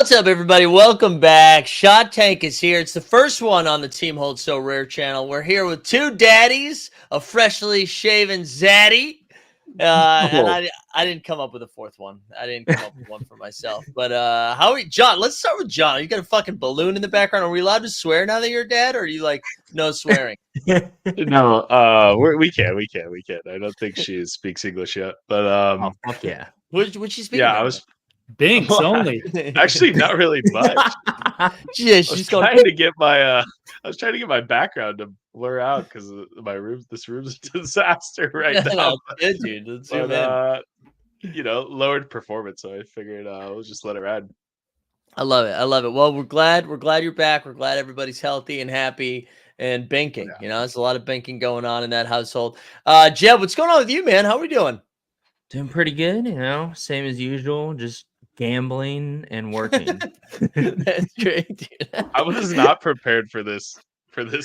What's up, everybody? Welcome back. Shot Tank is here. It's the first one on the Team Hold So Rare channel. We're here with two daddies, a freshly shaven zaddy. And I didn't come up with a fourth one. I didn't come up with one for myself. But how are you, John? Let's start with John. You got a fucking balloon in the background. Are we allowed to swear now that you're a dad, or are you like no swearing? No, we can. I don't think she speaks English yet, but Oh, fuck yeah. Would she speak? yeah, I was Binks only. actually not really much. Yeah, I she's was going. trying to get my background to blur out because my room. This room's a disaster right now. Good, dude. Let's zoom in. But lowered performance, so I figured we'll just let it ride. I love it. I love it. Well, we're glad you're back. We're glad everybody's healthy and happy and banking. Yeah. You know, there's a lot of banking going on in that household. Jeb, what's going on with you, man? How are we doing? Doing pretty good, same as usual, just gambling and working. That's great, dude. I was not prepared for this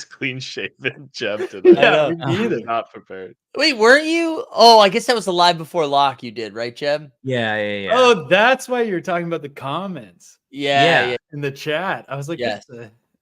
clean shaven Jeb today. I know. Me either. Not prepared. Wait, weren't you? Oh, I guess that was the live before lock you did, right, Jeb? Yeah. Oh, that's why you're talking about the comments Yeah. in the chat. I was like, Yes.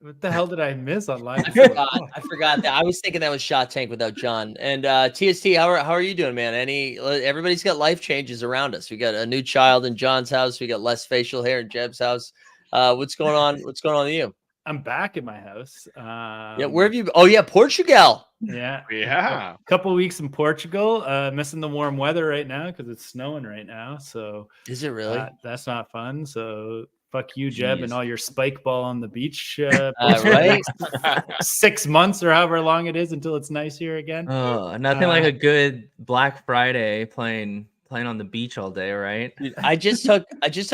what the hell did I miss online? I forgot that. I was thinking that was Shot Tank without John. And TST, how are you doing, man? Everybody's got life changes around us. We got a new child in John's house. We got less facial hair in Jeb's house. What's going on? What's going on with you? I'm back at my house. Yeah, where have you? Oh yeah, Portugal. Yeah. Yeah. A couple weeks in Portugal. Missing the warm weather right now because it's snowing right now. So Is it really? that's not fun. So fuck you, Jeb, Jeez. and all your spike ball on the beach. Right? 6 months or however long it is until it's nice here again. Oh, nothing like a good Black Friday playing on the beach all day, right? Dude, I just took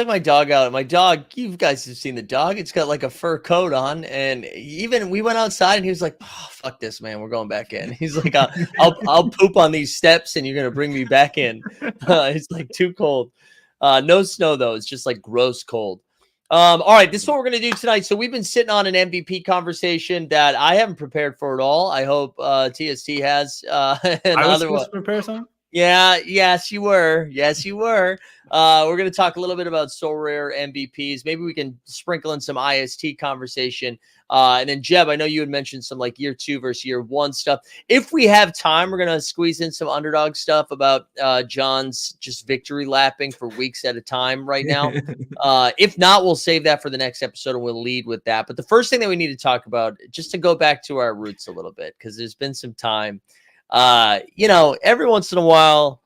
my dog out. My dog, you guys have seen the dog. It's got like a fur coat on, and even we went outside, and he was like, "Oh, fuck this, man. We're going back in." He's like, "I'll poop on these steps, and you're gonna bring me back in." It's like too cold. No snow though. It's just like gross cold. All right, this is what we're gonna do tonight. So we've been sitting on an MVP conversation that I haven't prepared for at all. I hope TST has. I was supposed to prepare something. Yeah, yes, you were. Yes, you were. We're going to talk a little bit about Sorare MVPs. Maybe we can sprinkle in some IST conversation. And then, Jeb, I know you had mentioned some like year 2 versus year 1 stuff. If we have time, we're going to squeeze in some underdog stuff about John's just victory lapping for weeks at a time right now. If not, we'll save that for the next episode and we'll lead with that. But the first thing that we need to talk about, just to go back to our roots a little bit, because there's been some time. Every once in a while,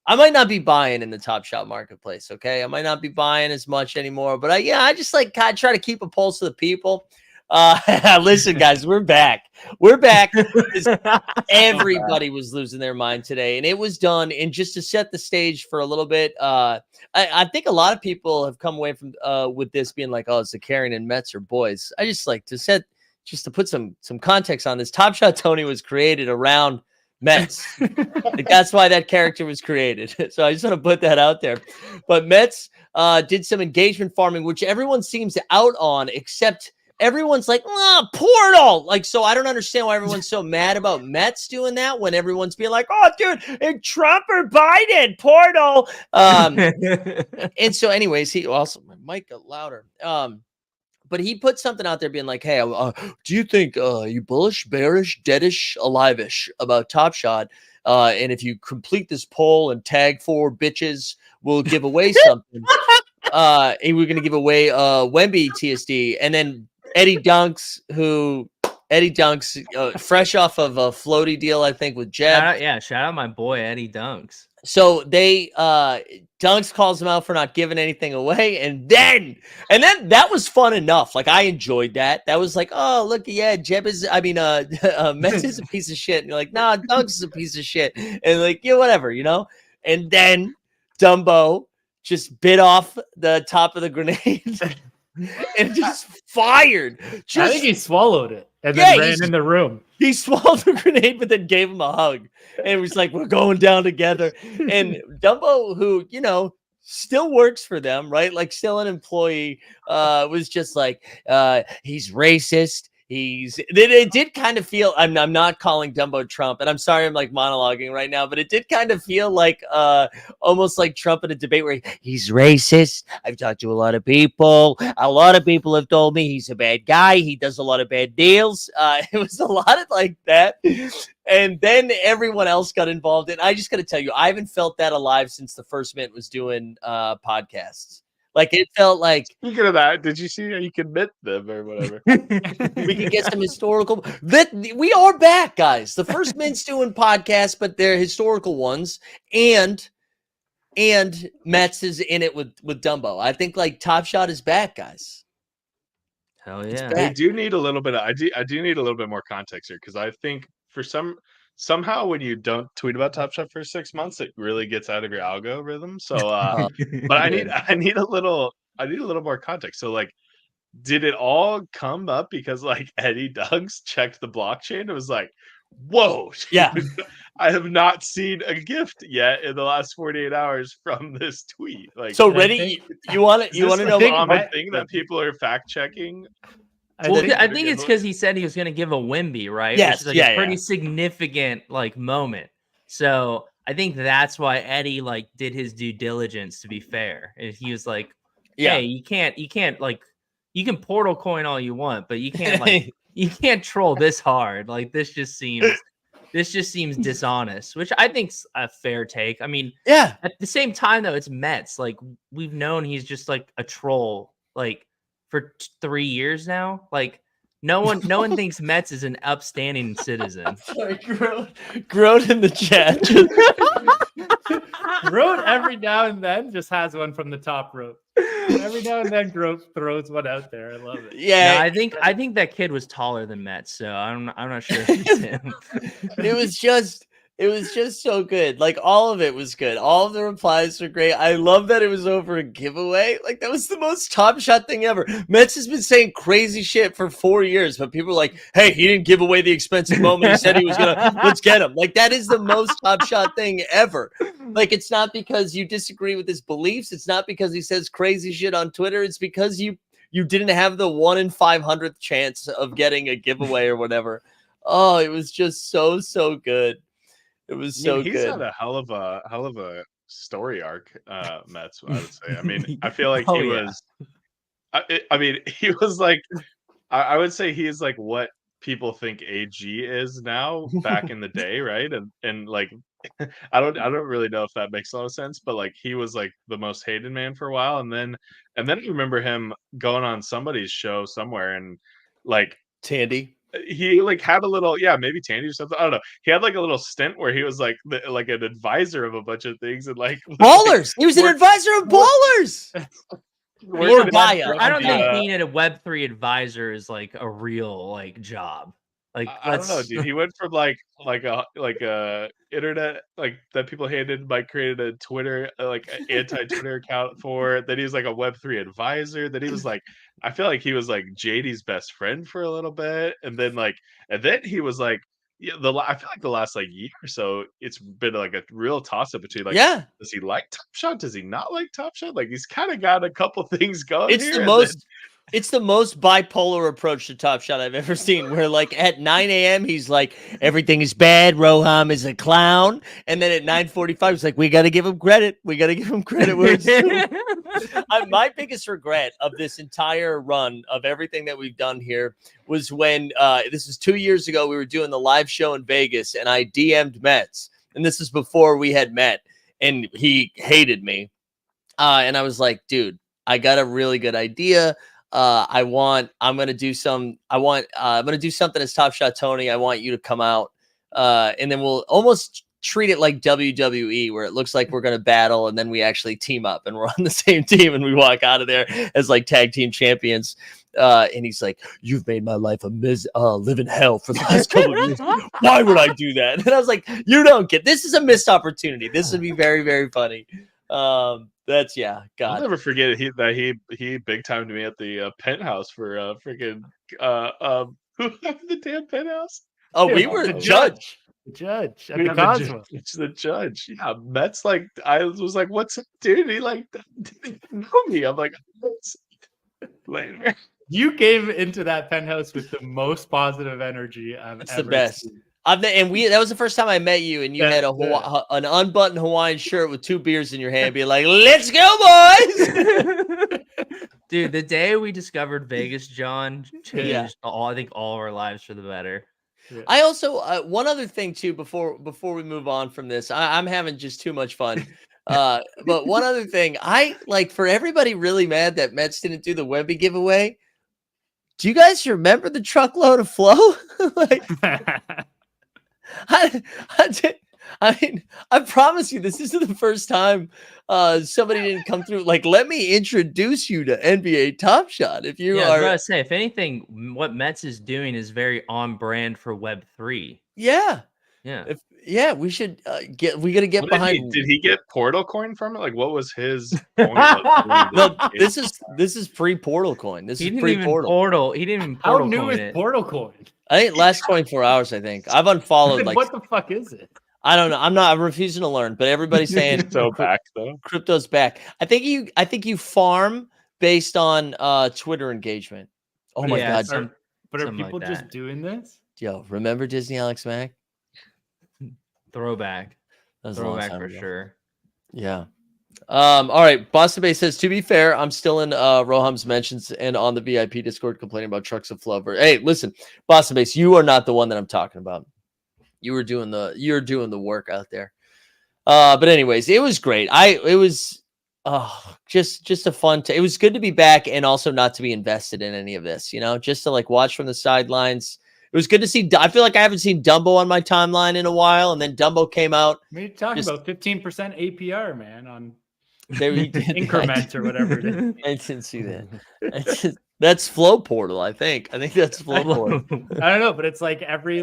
I might not be buying in the Top Shot marketplace. Okay, I might not be buying as much anymore, but I just like kind of try to keep a pulse of the people. Listen, guys, we're back. We're back. Everybody was losing their mind today, and it was done. And just to set the stage for a little bit, I think a lot of people have come away from with this being like, "Oh, it's the Carrion and Mets are boys." I just like to just to put some context on this. Top Shot Tony was created around Mets. Like, that's why that character was created. So I just want to put that out there. But Mets did some engagement farming, which everyone seems out on, except everyone's like, Portal. Like, so I don't understand why everyone's so mad about Mets doing that when everyone's being like, oh, dude, Trump or Biden, Portal. And so anyways, he also, my mic got louder. But he put something out there being like, hey, do you think you bullish, bearish, deadish, alive-ish about Top Shot? And if you complete this poll and tag 4 bitches, we'll give away something. And we're going to give away Wemby TSD. And then Eddie Dunks, fresh off of a floaty deal, I think, with Jeb. Shout out my boy Eddie Dunks. So they Dunks calls him out for not giving anything away, and then that was fun enough. Like, I enjoyed that. That was like, oh, look, yeah, Mets is a piece of shit. And you're like, nah, Dunks is a piece of shit. And like, yeah, whatever, And then Dumbo just bit off the top of the grenade and just fired. I think he swallowed it and then ran in the room. He swallowed the grenade, but then gave him a hug. And it was like, we're going down together. And Dumbo, who, still works for them, right? Like, still an employee, was just like, he's racist. It did kind of feel. I'm not calling Dumbo Trump, and I'm sorry I'm like monologuing right now, but it did kind of feel like almost like Trump in a debate where he's racist. I've talked to a lot of people. A lot of people have told me he's a bad guy. He does a lot of bad deals. It was a lot of like that. And then everyone else got involved. And I just got to tell you, I haven't felt that alive since the First Mint was doing podcasts. Like it felt like Speaking of that, did you see how you can mint them or whatever? we could get some historical. We are back, guys. The First Mint's doing podcasts, but they're historical ones, and Mets is in it with Dumbo. I think like Top Shot is back, guys. Hell yeah. I do need a little bit. I do need a little bit more context here because I think for somehow when you don't tweet about Top Shot for 6 months, it really gets out of your algorithm. So, but I need a little more context. So, like, did it all come up because like Eddie Duggs checked the blockchain? It was like, whoa, Yeah. I have not seen a gift yet in the last 48 hours from this tweet. Like, So I ready? think- You want to know? think common Matt- thing that people are fact checking. I Well, think- I think it's because he said he was going to give a Wimby, right? Yes, Which is like yeah, a pretty yeah. significant like moment. So I think that's why Eddie like did his due diligence. To be fair, and he was like, Yeah. "Hey, you can't like you can portal coin all you want, but you can't like you can't troll this hard. Like this just seems dishonest." Which I think's a fair take. I mean, Yeah. at the same time though, it's Mets. Like we've known he's just like a troll. Like for 3 years now. Like no one thinks Mets is an upstanding citizen. Sorry, Groat in the chat. Groat every now and then just has one from the top rope. Every now and then Groat throws one out there. I love it. No, Yeah, I think that kid was taller than Mets, so I'm not sure if it's him. it was just so good. Like all of it was good. All of the replies were great. I love that it was over a giveaway. Like that was the most Top Shot thing ever. Mets has been saying crazy shit for 4 years, but people are like, "Hey, he didn't give away the expensive moment. He said he was gonna. Let's get him." Like that is the most Top Shot thing ever. Like it's not because you disagree with his beliefs. It's not because he says crazy shit on Twitter. It's because you didn't have the 1 in 500th chance of getting a giveaway or whatever. Oh, it was just so good. It was so He's good. had a hell of a story arc, Mets. I would say. I mean, I feel like Oh, he yeah. was. I mean, he was like. I would say he is like what people think AG is now back in the day, right? And like, I don't really know if that makes a lot of sense, but like he was like the most hated man for a while, and then I remember him going on somebody's show somewhere and like Tandy. he like had a little maybe Tandy or something. I don't know. He had like a little stint where he was like like an advisor of a bunch of things and like Ballers. He was an advisor of Ballers. Or Gaia. I don't think Yeah. being a Web3 advisor is like a real like job. Like I don't know, dude. He went from like a internet like that people hated. Mike created a Twitter like anti-Twitter account for. Then he was like a Web3 advisor. Then he was like, I feel like he was like JD's best friend for a little bit, and then he was like, yeah. I feel like the last like year or so, it's been like a real toss up between like, Yeah. does he like Top Shot? Does he not like Top Shot? Like he's kind of got a couple things going. It's here, the and most. It's the most bipolar approach to Top Shot I've ever seen. Where like at 9 a.m. he's like, everything is bad. Roham is a clown, and then at 9:45 he's like, we got to give him credit. We got to give him credit where it's due. My biggest regret of this entire run of everything that we've done here was when this was 2 years ago. We were doing the live show in Vegas, and I DM'd Mets, and this is before we had met, and he hated me, and I was like, dude, I got a really good idea. I'm gonna do something as Top Shot Tony. I want you to come out, and then we'll almost treat it like WWE, where it looks like we're gonna battle, and then we actually team up, and we're on the same team, and we walk out of there as like tag team champions. And he's like, "You've made my life a living hell for the last couple of years. Why would I do that?" And I was like, "You don't get this. Is a missed opportunity. This would be very, very funny." God. I'll never forget it. He big timed me at the penthouse for freaking who had the damn penthouse? Oh, we were The the judge. The judge at Yeah, the Cosmo. It's the judge. Yeah, Mets like I was like, "What's up, dude?" He like didn't know me. I'm like, "Later." You came into that penthouse with the most positive energy I've It's ever the best. seen. That was the first time I met you, and you had an unbuttoned Hawaiian shirt with 2 beers in your hand, being like, "Let's go, boys!" Dude, the day we discovered Vegas, John, Yeah. changed I think all of our lives for the better. I also one other thing too before we move on from this, I'm having just too much fun. But one other thing, I like for everybody really mad that Mets didn't do the Wemby giveaway. Do you guys remember the truckload of flow? Like, I mean, I promise you, this isn't the first time somebody didn't come through. Like, let me introduce you to NBA Top Shot. If you I was about are, to say, if anything, what Mets is doing is very on brand for Web3. yeah, Yeah. we should we got to get behind. Did he get Portal coin from it? Like, what was his coin? Like, No, this is pre-portal coin. This He is didn't even pre-portal. portal. He didn't even How portal new coin is it. Portal Coin? I think last 24 hours. I think I've unfollowed. Then Like, what the fuck is it? I don't know. I'm refusing to learn. But everybody's saying so back though. crypto's back. I think you farm based on Twitter engagement. Oh my Yeah, god. But are something people like just that. doing this? Yo, remember Disney Alex Mack? Throwback. That was a long Throwback time for ago. sure. Yeah. All right. Boston Bay says, to be fair, I'm still in Roham's mentions and on the VIP Discord complaining about trucks of flow. Hey, listen, Boston Base, you are not the one that I'm talking about. You're doing the work out there. But anyways, it was great. It was just a fun it was good to be back and also not to be invested in any of this, just to like watch from the sidelines. It was good to see. I feel like I haven't seen Dumbo on my timeline in a while, and then Dumbo came out. I mean, you're talking about 15% APR, man, on There he did increment or whatever it is. I didn't see that. That's Flow Portal, I think. I think that's Flow Portal. I don't know, but it's like every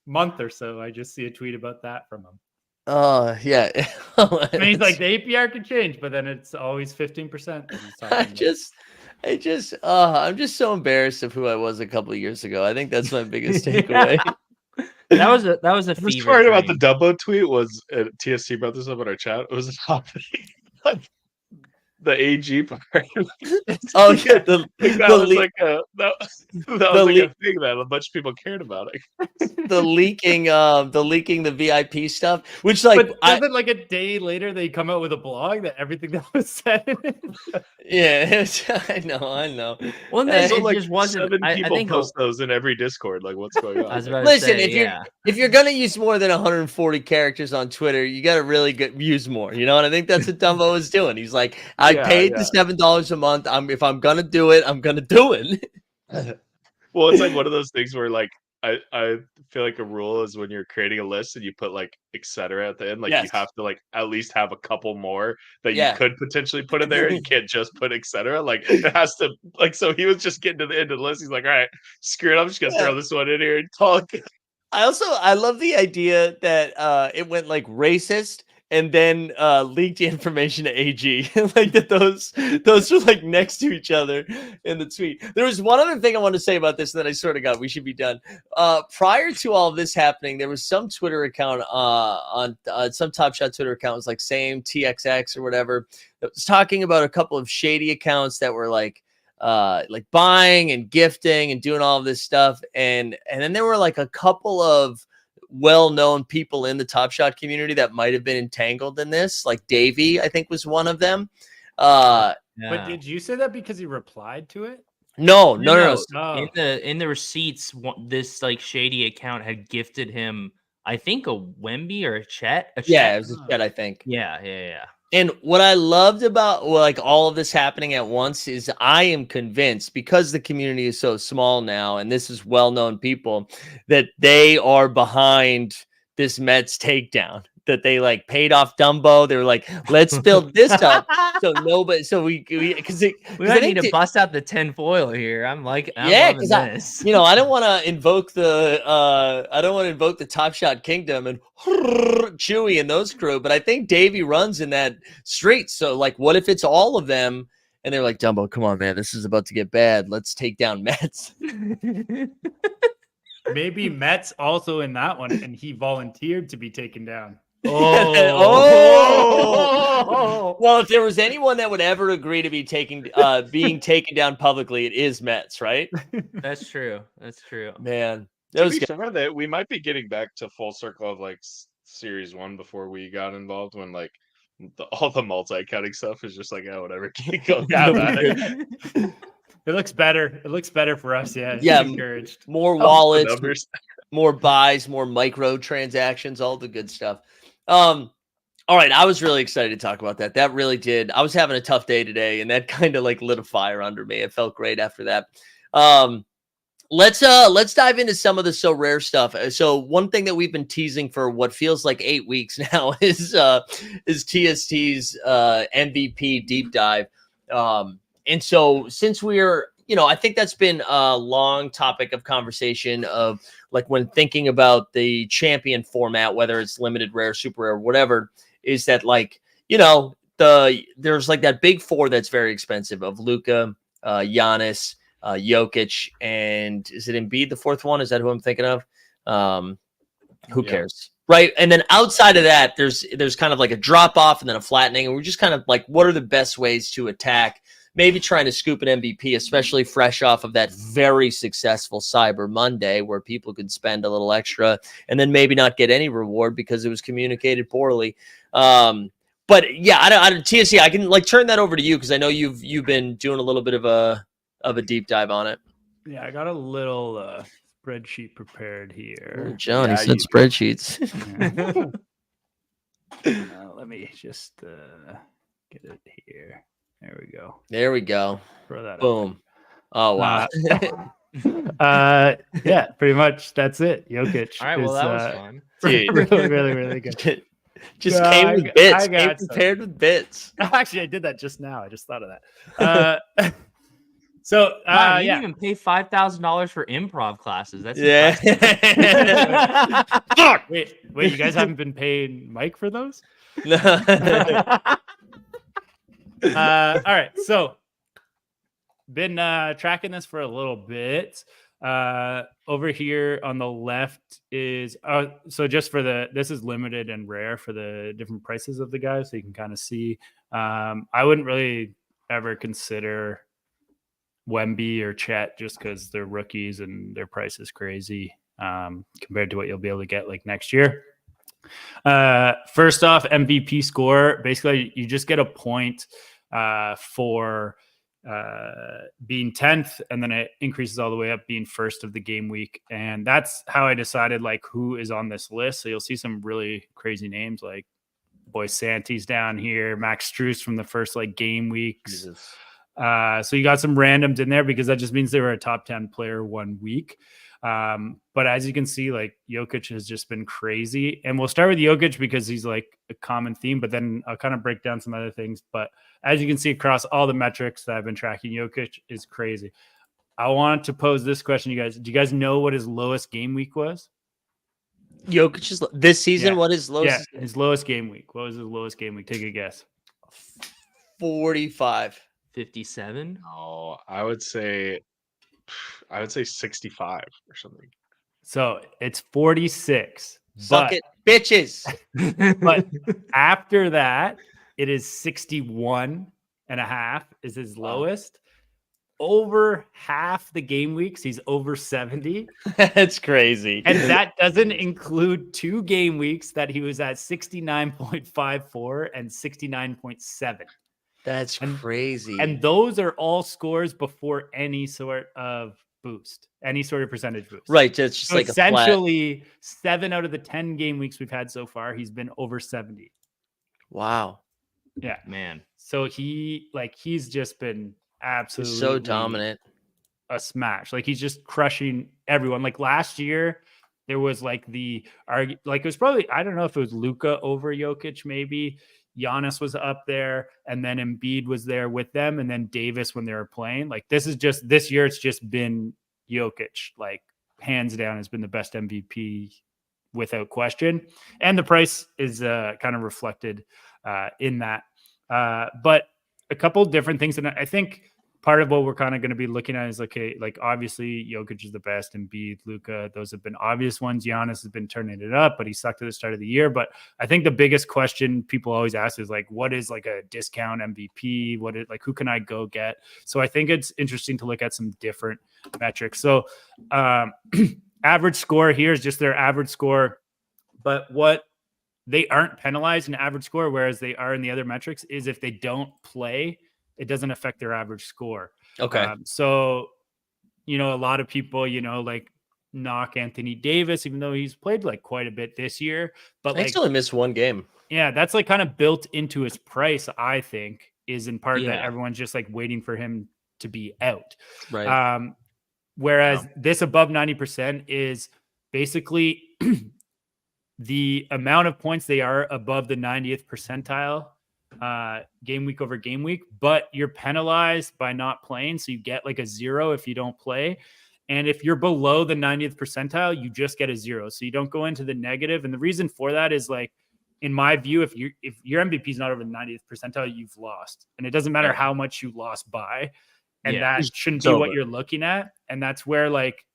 month or so, I just see a tweet about that from him. Yeah. I mean, he's like, the APR could change, but then it's always 15%. I'm just so embarrassed of who I was a couple of years ago. I think that's my biggest takeaway. That was a The fever part about the dream. Dumbo tweet was TSC brought this up in our chat. It was about the AG part. Oh yeah, that was like a thing that a bunch of people cared about it. the leaking the VIP stuff, which like but doesn't like a day later they come out with a blog that everything that was said in it? Yeah, I know. Well, Hey, it like just wasn't. 7 I people think post those in every Discord. Like, what's going on? I was about to listen, say, if you're gonna use more than 140 characters on Twitter, you got to really use more. And I think that's what Dumbo is doing. He's like, I paid the $7 a month. If I'm gonna do it, I'm gonna do it. Well, it's like one of those things where like I feel like a rule is when you're creating a list and you put like etc. at the end, like you have to like at least have a couple more that you could potentially put in there. You can't just put etc. Like it has to like, so he was just getting to the end of the list. He's like, all right, screw it. I'm just gonna throw this one in here and talk. I love the idea that it went like racist and then leaked information to AG. Like that those are like next to each other in the tweet. There was one other thing I want to say about this, and then I sort of got we should be done. Prior to all of this happening, there was some Twitter account on some Top Shot Twitter account was like same TXX or whatever that was talking about a couple of shady accounts that were like buying and gifting and doing all of this stuff. And then there were like a couple of well-known people in the Top Shot community that might have been entangled in this. Like Davey, I think, was one of them. But did you say that because he replied to it? No. Oh. In the receipts, this like shady account had gifted him, I think, a Wemby or a Chet. Yeah, it was a Chet, I think. Yeah. And what I loved about like all of this happening at once is I am convinced, because the community is so small now and this is well-known people, that they are behind this Mets takedown, that they like paid off Dumbo. They were like, let's build this up. So we might need to bust out the 10 foil here. I'm loving this. I don't want to invoke the Top Shot Kingdom and Chewy and those crew, but I think Davey runs in that street. So like, what if it's all of them? And they're like, Dumbo, come on, man, this is about to get bad. Let's take down Mets. Maybe Mets also in that one, and he volunteered to be taken down. Oh. Well, if there was anyone that would ever agree to be being taken down publicly, it is Mets, right? That's true. That's true. Man, that To was be good. fair, that we might be getting back to full circle of like series one before we got involved when like all the multi-cutting stuff is just like, oh, whatever. Go have at it. It looks better. It looks better for us. Yeah. Yeah, Encouraged. more Up the wallets, numbers. more buys, more micro transactions, all the good stuff. All right, I was really excited to talk about that. That really did. I was having a tough day today, and that kind of like lit a fire under me. It felt great after that. Let's dive into some of the so rare stuff. So one thing that we've been teasing for what feels like 8 weeks now is TST's MVP deep dive. And so since we're, I think that's been a long topic of conversation of like when thinking about the champion format, whether it's limited, rare, super rare, whatever, is that like, there's like that big four that's very expensive of Luka, Giannis, Jokic, and is it Embiid, the fourth one? Is that who I'm thinking of? Who cares? Right. And then outside of that, there's kind of like a drop off and then a flattening. And we're just kind of like, what are the best ways to attack? Maybe trying to scoop an MVP, especially fresh off of that very successful Cyber Monday where people could spend a little extra and then maybe not get any reward because it was communicated poorly. But yeah, I don't TSC, I can like turn that over to you because I know you've been doing a little bit of a deep dive on it. Yeah, I got a little spreadsheet prepared here. Oh, John, he said spreadsheets. Let me just get it here. There we go. There we go. Throw that Boom. Oh, wow. Yeah, pretty much that's it. Jokic. All right, well, that was fun. Dude. Really, really, really good. Just came with bits. Came some. prepared with bits. Actually, I did that just now. I just thought of that. So, wow, you yeah. didn't even pay $5,000 for improv classes. That's Fuck. Wait, you guys haven't been paying Mike for those? All right, so been tracking this for a little bit. Over here on the left is so just for this is limited and rare for the different prices of the guys, so you can kind of see. I wouldn't really ever consider Wemby or Chet just because they're rookies and their price is crazy compared to what you'll be able to get like next year. First off, MVP score, basically you just get a point for being 10th, and then it increases all the way up being first of the game week. And that's how I decided like who is on this list. So you'll see some really crazy names like Boy Santi's down here, Max Strus from the first like game weeks. Jesus. So you got some randoms in there because that just means they were a top 10 player 1 week. But as you can see, like Jokic has just been crazy, and we'll start with Jokic because he's like a common theme, but then I'll kind of break down some other things. But as you can see across all the metrics that I've been tracking, Jokic is crazy. I want to pose this question to you guys. Do you guys know what his lowest game week was? Jokic's this season, what is lowest? Yeah, his lowest game week. What was his lowest game week? Take a guess. 45. 57. Oh, I would say 65 or something. So it's 46. Suck it, bitches. But after that, it is 61.5 is his lowest. Over half the game weeks, he's over 70. That's crazy. And that doesn't include 2 game weeks that he was at 69.54 and 69.7. That's crazy. And those are all scores before any sort of boost, any sort of percentage boost. Right. It's just so like essentially 7 out of the 10 game weeks we've had so far, he's been over 70. Wow. Yeah, man. So he's just been absolutely so dominant. A smash. Like he's just crushing everyone. Like last year, there was like it was probably, I don't know if it was Luka over Jokic, maybe. Giannis was up there, and then Embiid was there with them, and then Davis when they were playing. Like this year, it's just been Jokic, like hands down has been the best MVP without question. And the price is kind of reflected in that. But a couple different things. And I think part of what we're kind of going to be looking at is, okay, like obviously Jokic is the best, and Embiid, Luka, those have been obvious ones. Giannis has been turning it up, but he sucked at the start of the year. But I think the biggest question people always ask is like, what is like a discount MVP? Who can I go get? So I think it's interesting to look at some different metrics. So average score here is just their average score, but what they aren't penalized in average score, whereas they are in the other metrics, is if they don't play, it doesn't affect their average score. Okay. So, a lot of people, like knock Anthony Davis, even though he's played like quite a bit this year, but He still missed one game. Yeah, that's like kind of built into his price, I think, is in part that Yeah. everyone's just like waiting for him to be out. Right. Whereas this above 90% is basically the amount of points they are above the 90th percentile game week over game week, but you're penalized by not playing. So you get like a 0 if you don't play. And if you're below the 90th percentile, you just get a 0. So you don't go into the negative. And the reason for that is, like, in my view, if your MVP is not over the 90th percentile, you've lost. And it doesn't matter how much you lost by. And that shouldn't be what you're looking at. And that's where, like,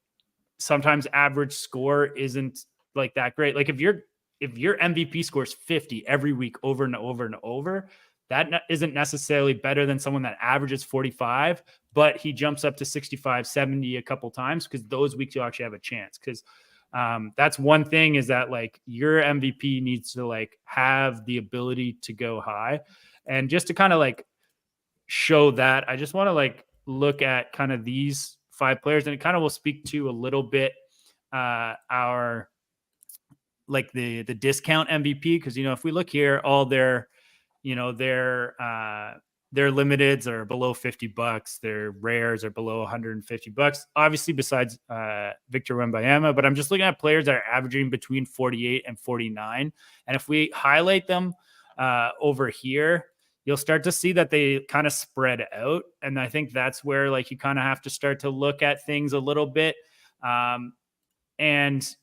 sometimes average score isn't like that great. Like if your MVP scores 50 every week over and over and over, that isn't necessarily better than someone that averages 45, but he jumps up to 65, 70 a couple times, because those weeks you actually have a chance. Because that's one thing, is that like your MVP needs to like have the ability to go high. And just to kind of like show that, I just want to like look at kind of these 5 players, and it kind of will speak to a little bit our like the discount MVP, because if we look here, all their their limiteds are below $50, their rares are below $150, obviously, besides Victor Wembanyama. But I'm just looking at players that are averaging between 48 and 49, and if we highlight them over here, you'll start to see that they kind of spread out. And I think that's where like you kind of have to start to look at things a little bit. And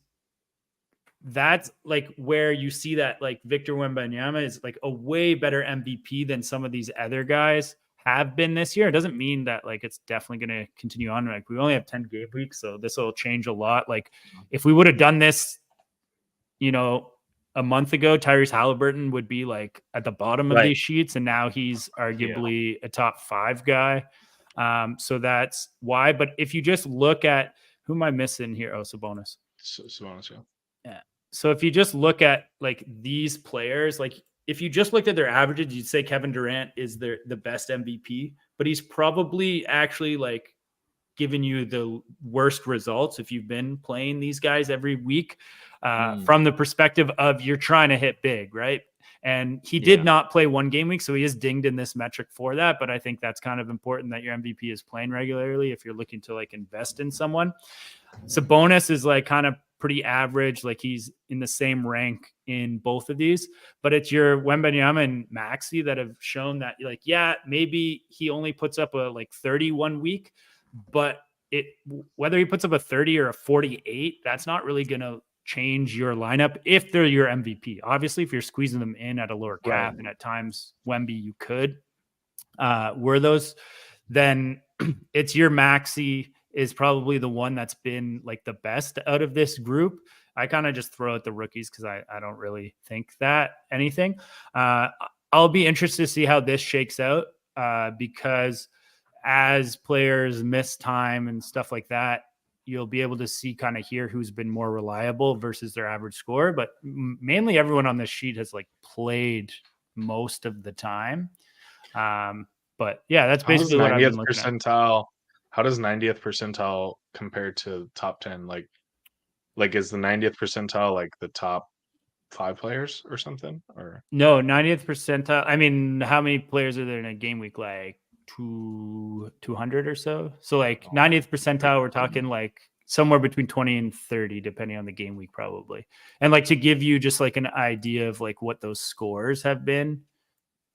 that's like where you see that like Victor Wembanyama is like a way better MVP than some of these other guys have been this year. It doesn't mean that like it's definitely going to continue on. Like we only have 10 game weeks, so this will change a lot. Like if we would have done this, a month ago, Tyrese Halliburton would be like at the bottom of these sheets, and now he's arguably a top 5 guy. So that's why. But if you just look at, who am I missing here? Oh, Sabonis. Sabonis, yeah. So if you just look at like these players, like if you just looked at their averages, you'd say Kevin Durant is the best MVP, but he's probably actually like giving you the worst results if you've been playing these guys every week from the perspective of you're trying to hit big, right? And he did not play 1 game week, so he is dinged in this metric for that. But I think that's kind of important that your MVP is playing regularly if you're looking to like invest in someone. Sabonis is like kind of pretty average, like he's in the same rank in both of these. But it's your Wembanyama and Maxey that have shown that, like, maybe he only puts up a like 31 week, but whether he puts up a 30 or a 48, that's not really going to change your lineup if they're your MVP. Obviously, if you're squeezing them in at a lower cap, and at times Wemby you could were those, then it's your Maxey is probably the one that's been like the best out of this group. I kind of just throw out the rookies because I don't really think that anything. I'll be interested to see how this shakes out because as players miss time and stuff like that, you'll be able to see kind of here who's been more reliable versus their average score. But mainly everyone on this sheet has like played most of the time. But yeah, that's basically what I've been looking percentile. How does 90th percentile compare to top 10? Like is the 90th percentile like the top 5 players or something? Or no, 90th percentile. I mean, how many players are there in a game week? Like 200 or so. So like 90th percentile, we're talking like somewhere between 20 and 30, depending on the game week, probably. And like to give you just like an idea of like what those scores have been,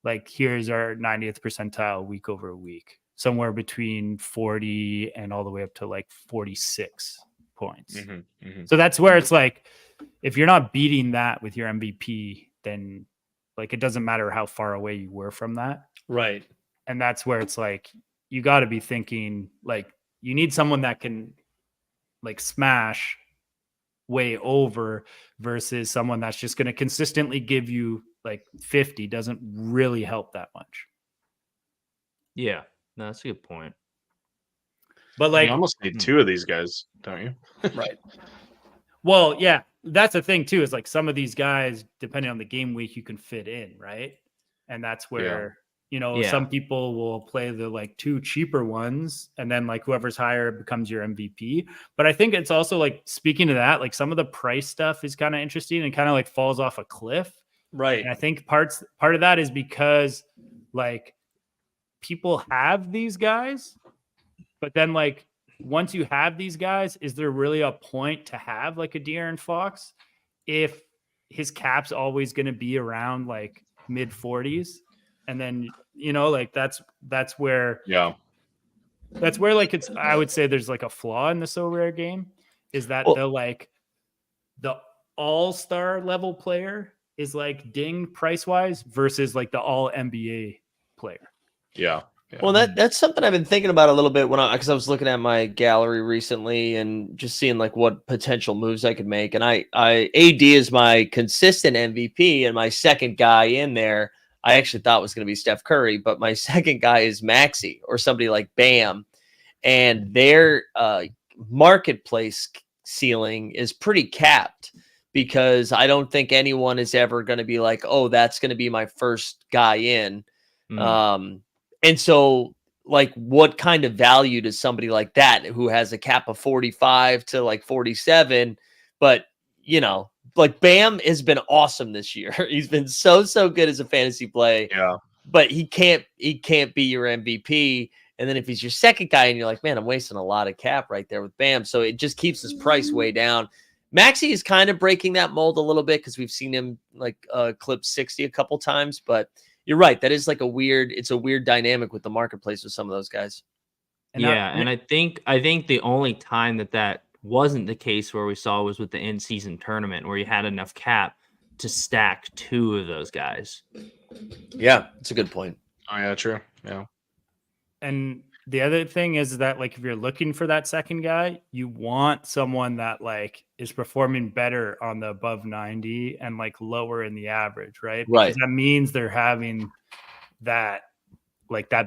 like here's our 90th percentile week over week, somewhere between 40 and all the way up to like 46 points. So that's where it's like, if you're not beating that with your MVP, then like it doesn't matter how far away you were from that. Right. And that's where it's like, you got to be thinking like you need someone that can like smash way over versus someone that's just going to consistently give you like 50 doesn't really help that much. Yeah, no, that's a good point. But like you almost need two of these guys, don't you? Right. Well, yeah, that's the thing too, is like some of these guys, depending on the game week, you can fit in, right? And that's where, some people will play the like two cheaper ones and then like whoever's higher becomes your MVP. But I think it's also like, speaking to that, like some of the price stuff is kind of interesting and kind of like falls off a cliff. Right. And I think part of that is because like people have these guys, but then like once you have these guys, is there really a point to have like a De'Aaron Fox if his cap's always going to be around like mid 40s? And then, like that's where like it's, I would say there's like a flaw in the So Rare game is that the all-star level player is like dinged price wise versus like the all NBA player. Yeah. Well, that's something I've been thinking about a little bit because I was looking at my gallery recently and just seeing like what potential moves I could make. And I AD is my consistent MVP, and my second guy in there I actually thought was going to be Steph Curry, but my second guy is Maxey or somebody like Bam, and their marketplace ceiling is pretty capped because I don't think anyone is ever going to be like, oh, that's going to be my first guy in. And so, like, what kind of value does somebody like that who has a cap of 45 to like 47, but like Bam has been awesome this year. He's been so good as a fantasy play. Yeah. But he can't be your MVP. And then if he's your second guy and you're like, man, I'm wasting a lot of cap right there with Bam. So it just keeps his price way down. Maxey is kind of breaking that mold a little bit because we've seen him like clip 60 a couple times, but you're right. That is like it's a weird dynamic with the marketplace with some of those guys. And I think the only time that wasn't the case where we saw was with the in-season tournament where you had enough cap to stack two of those guys. Yeah, that's a good point. Oh yeah, true. Yeah. And the other thing is that like if you're looking for that second guy, you want someone that like is performing better on the above 90 and like lower in the average, right? Because that means they're having that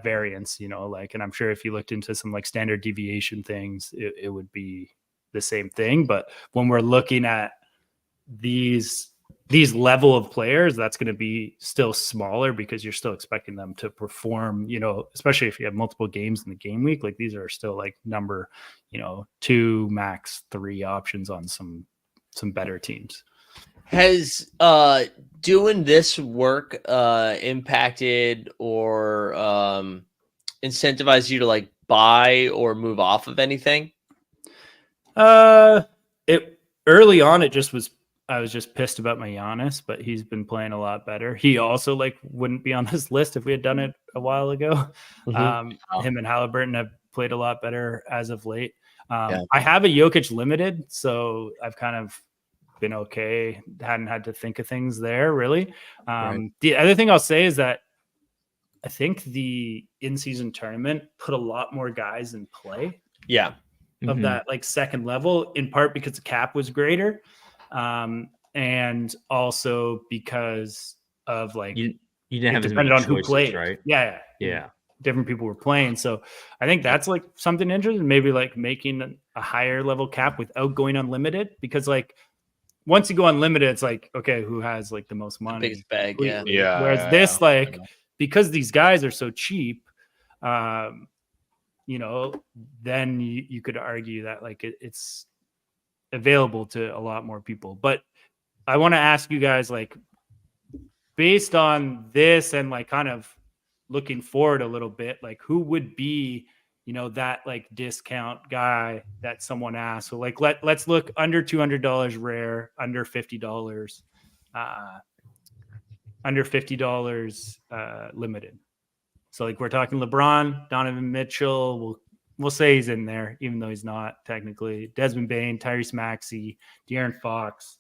variance, like, and I'm sure if you looked into some like standard deviation things, it would be the same thing. But when we're looking at these level of players, that's going to be still smaller because you're still expecting them to perform, especially if you have multiple games in the game week. Like these are still like number, 2, max 3 options on some better teams. Has doing this work impacted or incentivized you to like buy or move off of anything? It early on, I was just pissed about my Giannis, but he's been playing a lot better. He also like wouldn't be on this list if we had done it a while ago. Mm-hmm. Him and Halliburton have played a lot better as of late. I have a Jokic limited, so I've kind of been okay. Hadn't had to think of things there really. The other thing I'll say is that I think the in-season tournament put a lot more guys in play. Yeah. Of that like second level, in part because the cap was greater. And also because of like you didn't have as depended many on choices, who played, right? Yeah. Different people were playing, so I think that's like something interesting. Maybe like making a higher level cap without going unlimited, because like once you go unlimited, it's like okay, who has like the most money, biggest bag, yeah. Whereas this, like, because these guys are so cheap, then you could argue that like it's available to a lot more people. But I want to ask you guys, like, based on this and like kind of looking forward a little bit, like who would be, that like discount guy that someone asked? So like let's look under $200 rare, under $50, under $50 limited. So like we're talking LeBron, Donovan Mitchell. We'll say he's in there, even though he's not technically. Desmond Bane, Tyrese Maxey, De'Aaron Fox,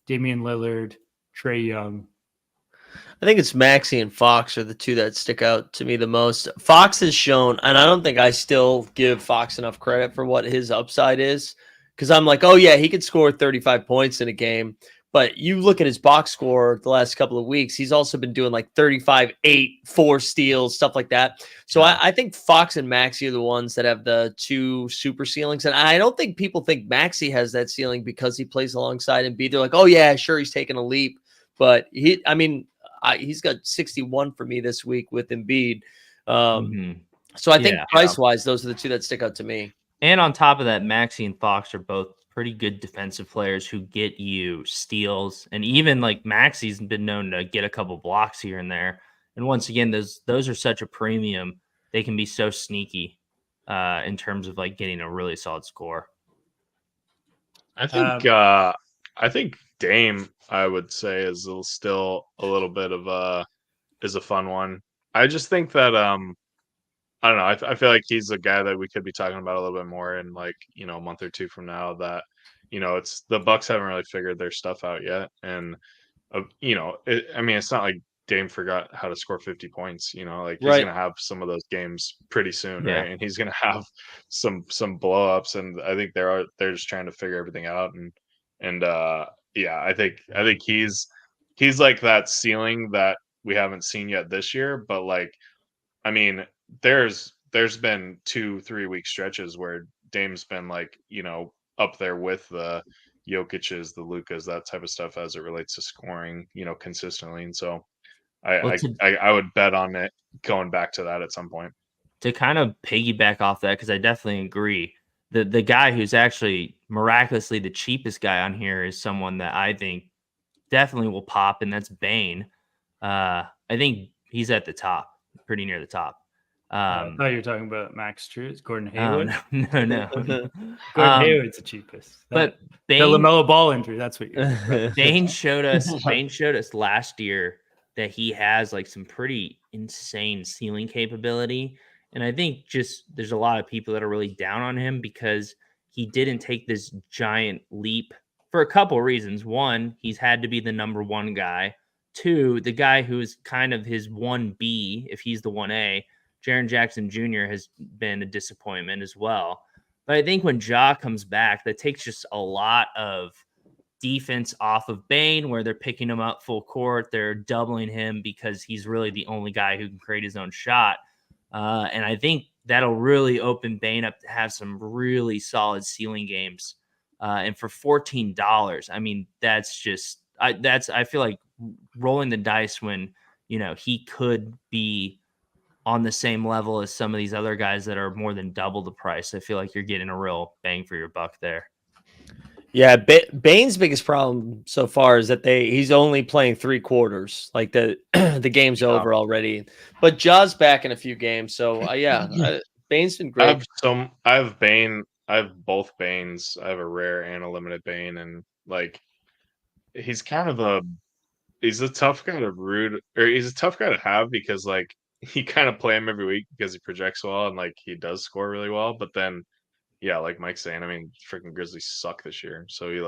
Damian Lillard, Trae Young. I think it's Maxey and Fox are the two that stick out to me the most. Fox has shown, and I don't think I still give Fox enough credit for what his upside is, because I'm like, oh yeah, he could score 35 points in a game. But you look at his box score the last couple of weeks, he's also been doing like 35, 8, 4 steals, stuff like that. So I think Fox and Maxey are the ones that have the two super ceilings. And I don't think people think Maxey has that ceiling because he plays alongside Embiid. They're like, oh yeah, sure, he's taking a leap. But he's got 61 for me this week with Embiid. So I think price-wise, those are the two that stick out to me. And on top of that, Maxey and Fox are both pretty good defensive players who get you steals. And even like Maxey's been known to get a couple blocks here and there. And once again, those are such a premium. They can be so sneaky in terms of like getting a really solid score. I think Dame, I would say, is still a little bit of is a fun one. I just think that I don't know. I feel like he's a guy that we could be talking about a little bit more in like a month or two from now. That it's the Bucks haven't really figured their stuff out yet, and I mean, it's not like Dame forgot how to score 50 points. Like he's gonna have some of those games pretty soon, right? And he's gonna have some blow ups, and I think they're just trying to figure everything out, and yeah, I think he's like that ceiling that we haven't seen yet this year, but like, I mean, there's been 2-3 week stretches where Dame's been like, up there with the Jokic's, the Lukas, that type of stuff as it relates to scoring, consistently. And so I would bet on it going back to that at some point. To kind of piggyback off that, because I definitely agree. The guy who's actually miraculously the cheapest guy on here is someone that I think definitely will pop, and that's Bane. I think he's at the top, pretty near the top. I thought you were talking about Max Strus, Gordon Hayward. No. Gordon Hayward's the cheapest. But the LaMelo Ball injury, that's what you're Bane showed us last year that he has like some pretty insane ceiling capability. And I think just there's a lot of people that are really down on him because he didn't take this giant leap for a couple reasons. One, he's had to be the number one guy. Two, the guy who's kind of his 1B, if he's the 1A, Jaren Jackson Jr. has been a disappointment as well. But I think when Ja comes back, that takes just a lot of defense off of Bane, where they're picking him up full court. They're doubling him because he's really the only guy who can create his own shot. And I think that'll really open Bane up to have some really solid ceiling games. And for $14, I mean, that's just I feel like rolling the dice when he could be on the same level as some of these other guys that are more than double the price. I feel like you're getting a real bang for your buck there. Yeah, Bane's biggest problem so far is that he's only playing 3 quarters. Like the game's over already. But Ja's back in a few games, so Bane's been great. I have Bane. I have both Banes. I have a rare and a limited Bane, and like he's kind of he's a tough guy he's a tough guy to have because like you kind of play him every week because he projects well and like he does score really well, but then yeah, like Mike's saying, I mean, freaking Grizzlies suck this year. So he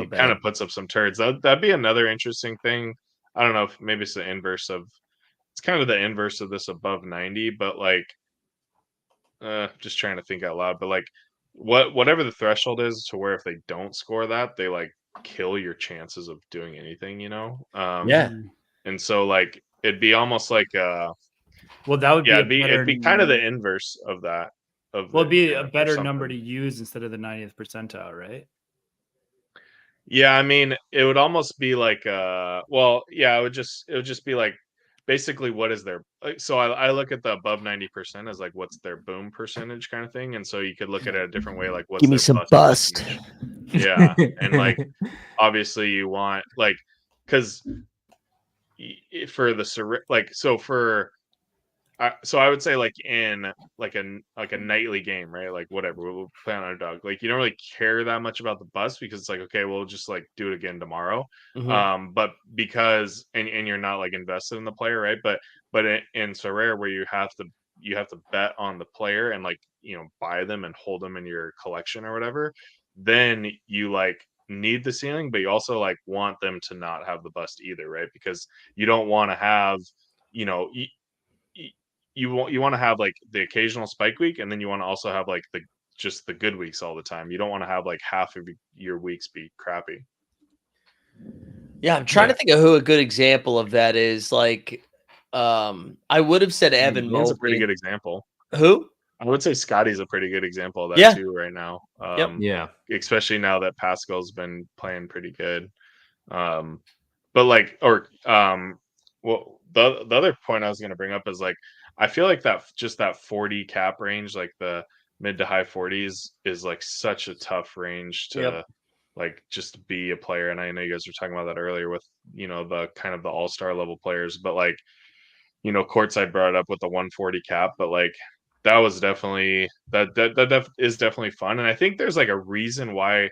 kind of puts up some turds. That'd be another interesting thing. I don't know if maybe it's kind of the inverse of this above 90, but like just trying to think out loud. But like whatever the threshold is to where if they don't score that, they like kill your chances of doing anything, And so like it'd be almost like well, that would be it'd be kind of the inverse of that. It'd be a better number to use instead of the 90th percentile, right? Yeah, I mean, it would almost be like it would just be like basically what is their so I look at the above 90% as like what's their boom percentage kind of thing, and so you could look at it a different way, like what's give me some bust. Yeah, and like obviously you want like because for the like so for so I would say like in like a nightly game, right? Like whatever, we'll play on Underdog. Like you don't really care that much about the bus because it's like, okay, we'll just like do it again tomorrow. Mm-hmm. But because and you're not like invested in the player, right? But in Sorare where you have to bet on the player and like buy them and hold them in your collection or whatever, then you like need the ceiling, but you also like want them to not have the bust either, right? Because you don't want to have, you know, you want to have like the occasional spike week, and then you want to also have like the good weeks all the time. You don't want to have like half of your weeks be crappy. Yeah, I'm trying to think of who a good example of that is. Like, I would have said Evan He's a pretty Mobley. good example. Who? I would say Scotty's a pretty good example of that Yeah. too right now. Yep. Yeah. Especially now that Pascal's been playing pretty good. But like, or well, the other point I was gonna bring up is like, I feel like that 40 cap range, like the mid to high 40s, is like such a tough range to Yep. like just be a player. And I know you guys were talking about that earlier with the kind of the all-star level players, but like Courtside brought it up with the 140 cap, but like that was definitely is definitely fun. And I think there's like a reason why,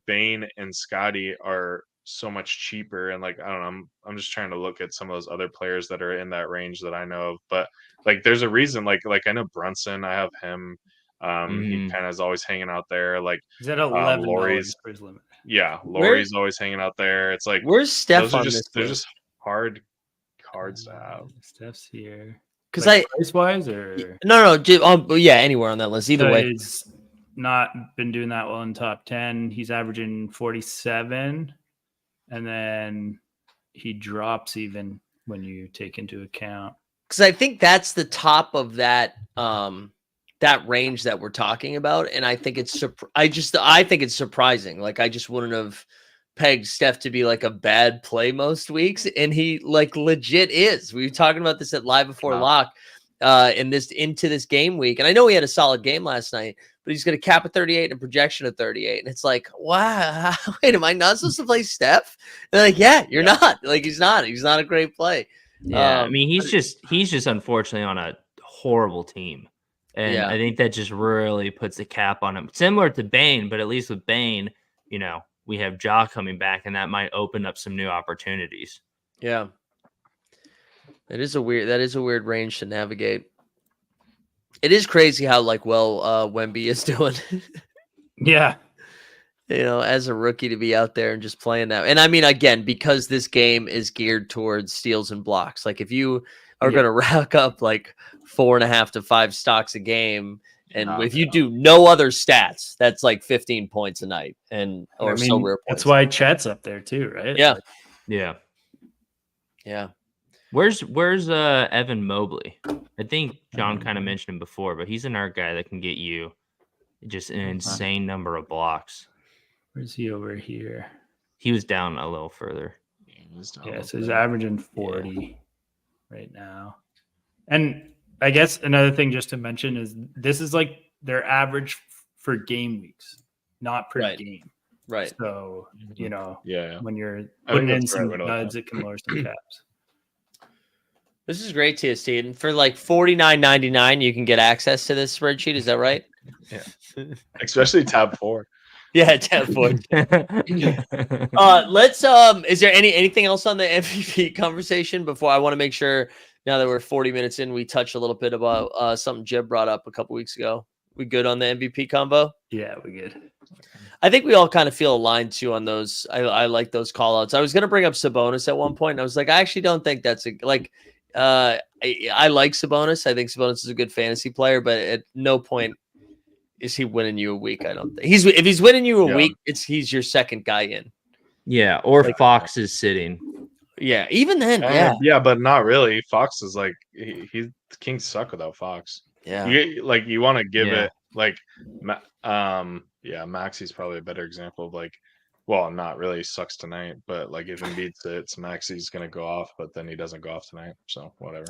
Bane and Scotty are so much cheaper. And like, I don't know, I'm just trying to look at some of those other players that are in that range that I know of, but like there's a reason, like I know Brunson, I have him. He kind of is always hanging out there. Like He's at $11 Laurie's, for his limit. yeah, Laurie's always hanging out there. It's like Where's Steph those are on just this they're list? just hard cards to have. Steph's here. Because Like price wise or no, yeah, anywhere on that list. Either so way, he's not been doing that well in top 10. He's averaging 47, and then he drops even when you take into account. because I think that's the top of that that range that we're talking about, and I think it's I think it's surprising. Like I just wouldn't have pegged Steph to be like a bad play most weeks, and he like legit is. We were talking about this at Live Before Lock into this game week, and I know he had a solid game last night, but he's going to cap at 38 and a projection of 38, and it's like, wow, wait, am I not supposed to play Steph? And they're like, yeah, you're not. Like he's not a great play. Yeah, I mean he's just unfortunately on a horrible team. And I think that just really puts a cap on him. Similar to Bane, but at least with Bane, we have Ja coming back, and that might open up some new opportunities. Yeah. That is a weird range to navigate. It is crazy how Wemby is doing. Yeah. As a rookie to be out there and just playing that. And I mean, again, because this game is geared towards steals and blocks. Like if you are going to rack up like 4.5 to 5 stocks a game, and if you do no other stats, that's like 15 points a night, or so rare points. That's why Chet's up there too, right? Yeah, yeah. Where's Evan Mobley? I think John kind of mentioned him before, but he's another guy that can get you just an insane number of blocks. Where's he over here? He was down a little further. Yeah, so he's averaging 40 right now. And I guess another thing just to mention is this is like their average for game weeks, not per game. Right. So, when you're I putting think in that's some right, nuds, it can lower some caps. This is great, TST. And for like $49.99, you can get access to this spreadsheet. Is that right? Yeah. Especially tab 4. Yeah, tab 4. Let's is there anything else on the MVP conversation before? I want to make sure now that we're 40 minutes in, we touch a little bit about something Jeb brought up a couple weeks ago. We good on the MVP combo? Yeah, we good. I think we all kind of feel aligned too on those. I like those call outs. I was going to bring up Sabonis at one point, and I was like, I actually don't think that's I like Sabonis. I think Sabonis is a good fantasy player, but at no point is he winning you a week. I don't think if he's winning you a week, he's your second guy in. Yeah, or Fox is sitting. Yeah, even then, yeah, but not really. Fox is like the Kings suck without Fox. Yeah, you want to give it like, Maxi's probably a better example of like, well, not really sucks tonight, but like if Embiid sits, Maxi's gonna go off, but then he doesn't go off tonight, so whatever.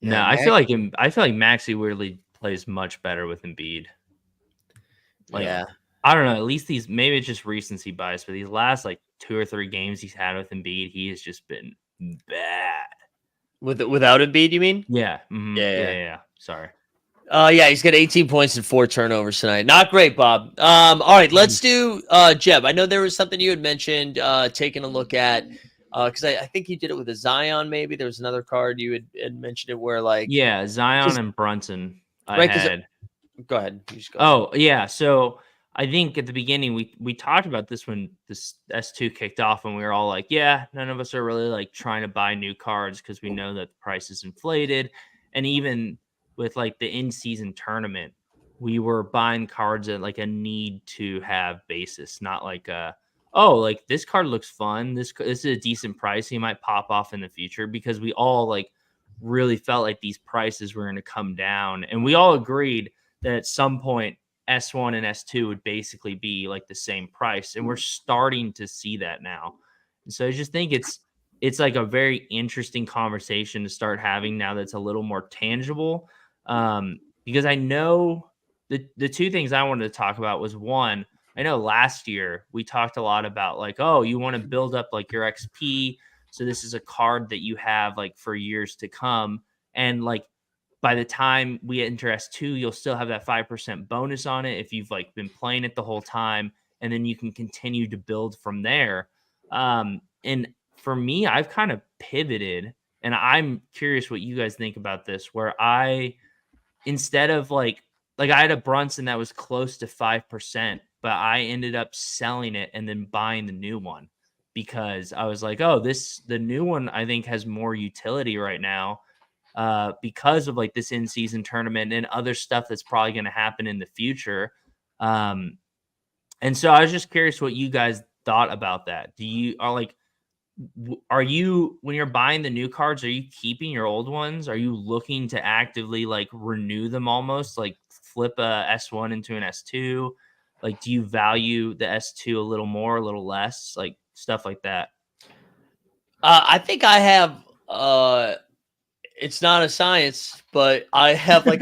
No, I feel like Maxi weirdly plays much better with Embiid. I don't know. At least maybe it's just recency bias, but these last like 2 or 3 games he's had with Embiid, he has just been bad. Without Embiid, you mean? Yeah. Mm-hmm. Yeah. Sorry. He's got 18 points and 4 turnovers tonight. Not great, Bob. All right, let's do Jeb. I know there was something you had mentioned taking a look at because I think you did it with a Zion. Maybe there was another card you had mentioned it where like Zion and Brunson. Go ahead. You just go. Oh yeah, so I think at the beginning we talked about this when this S2 kicked off, and we were all like, yeah, none of us are really like trying to buy new cards because we know that the price is inflated. And even with like the in-season tournament, we were buying cards at like a need to have basis, not like oh, like this card looks fun. This is a decent price. He might pop off in the future, because we all like really felt like these prices were going to come down. And we all agreed that at some point S1 and S2 would basically be like the same price. And we're starting to see that now. And so I just think it's like a very interesting conversation to start having now that's a little more tangible. Because I know the two things I wanted to talk about was, one, I know last year we talked a lot about like, oh, you want to build up like your XP. So this is a card that you have like for years to come. And like by the time we enter S2, you'll still have that 5% bonus on it if you've like been playing it the whole time, and then you can continue to build from there. And for me, I've kind of pivoted, and I'm curious what you guys think about this, where instead of like I had a Brunson that was close to 5%, but I ended up selling it and then buying the new one, because I was like, oh, the new one I think has more utility right now, because of like this in-season tournament and other stuff that's probably going to happen in the future. And so I was just curious what you guys thought about that. Are you, when you're buying the new cards, are you keeping your old ones? Are you looking to actively like renew them, almost like flip a S1 into an S2? Like, do you value the S2 a little more, a little less, like stuff like that? I think I have it's not a science, but I have like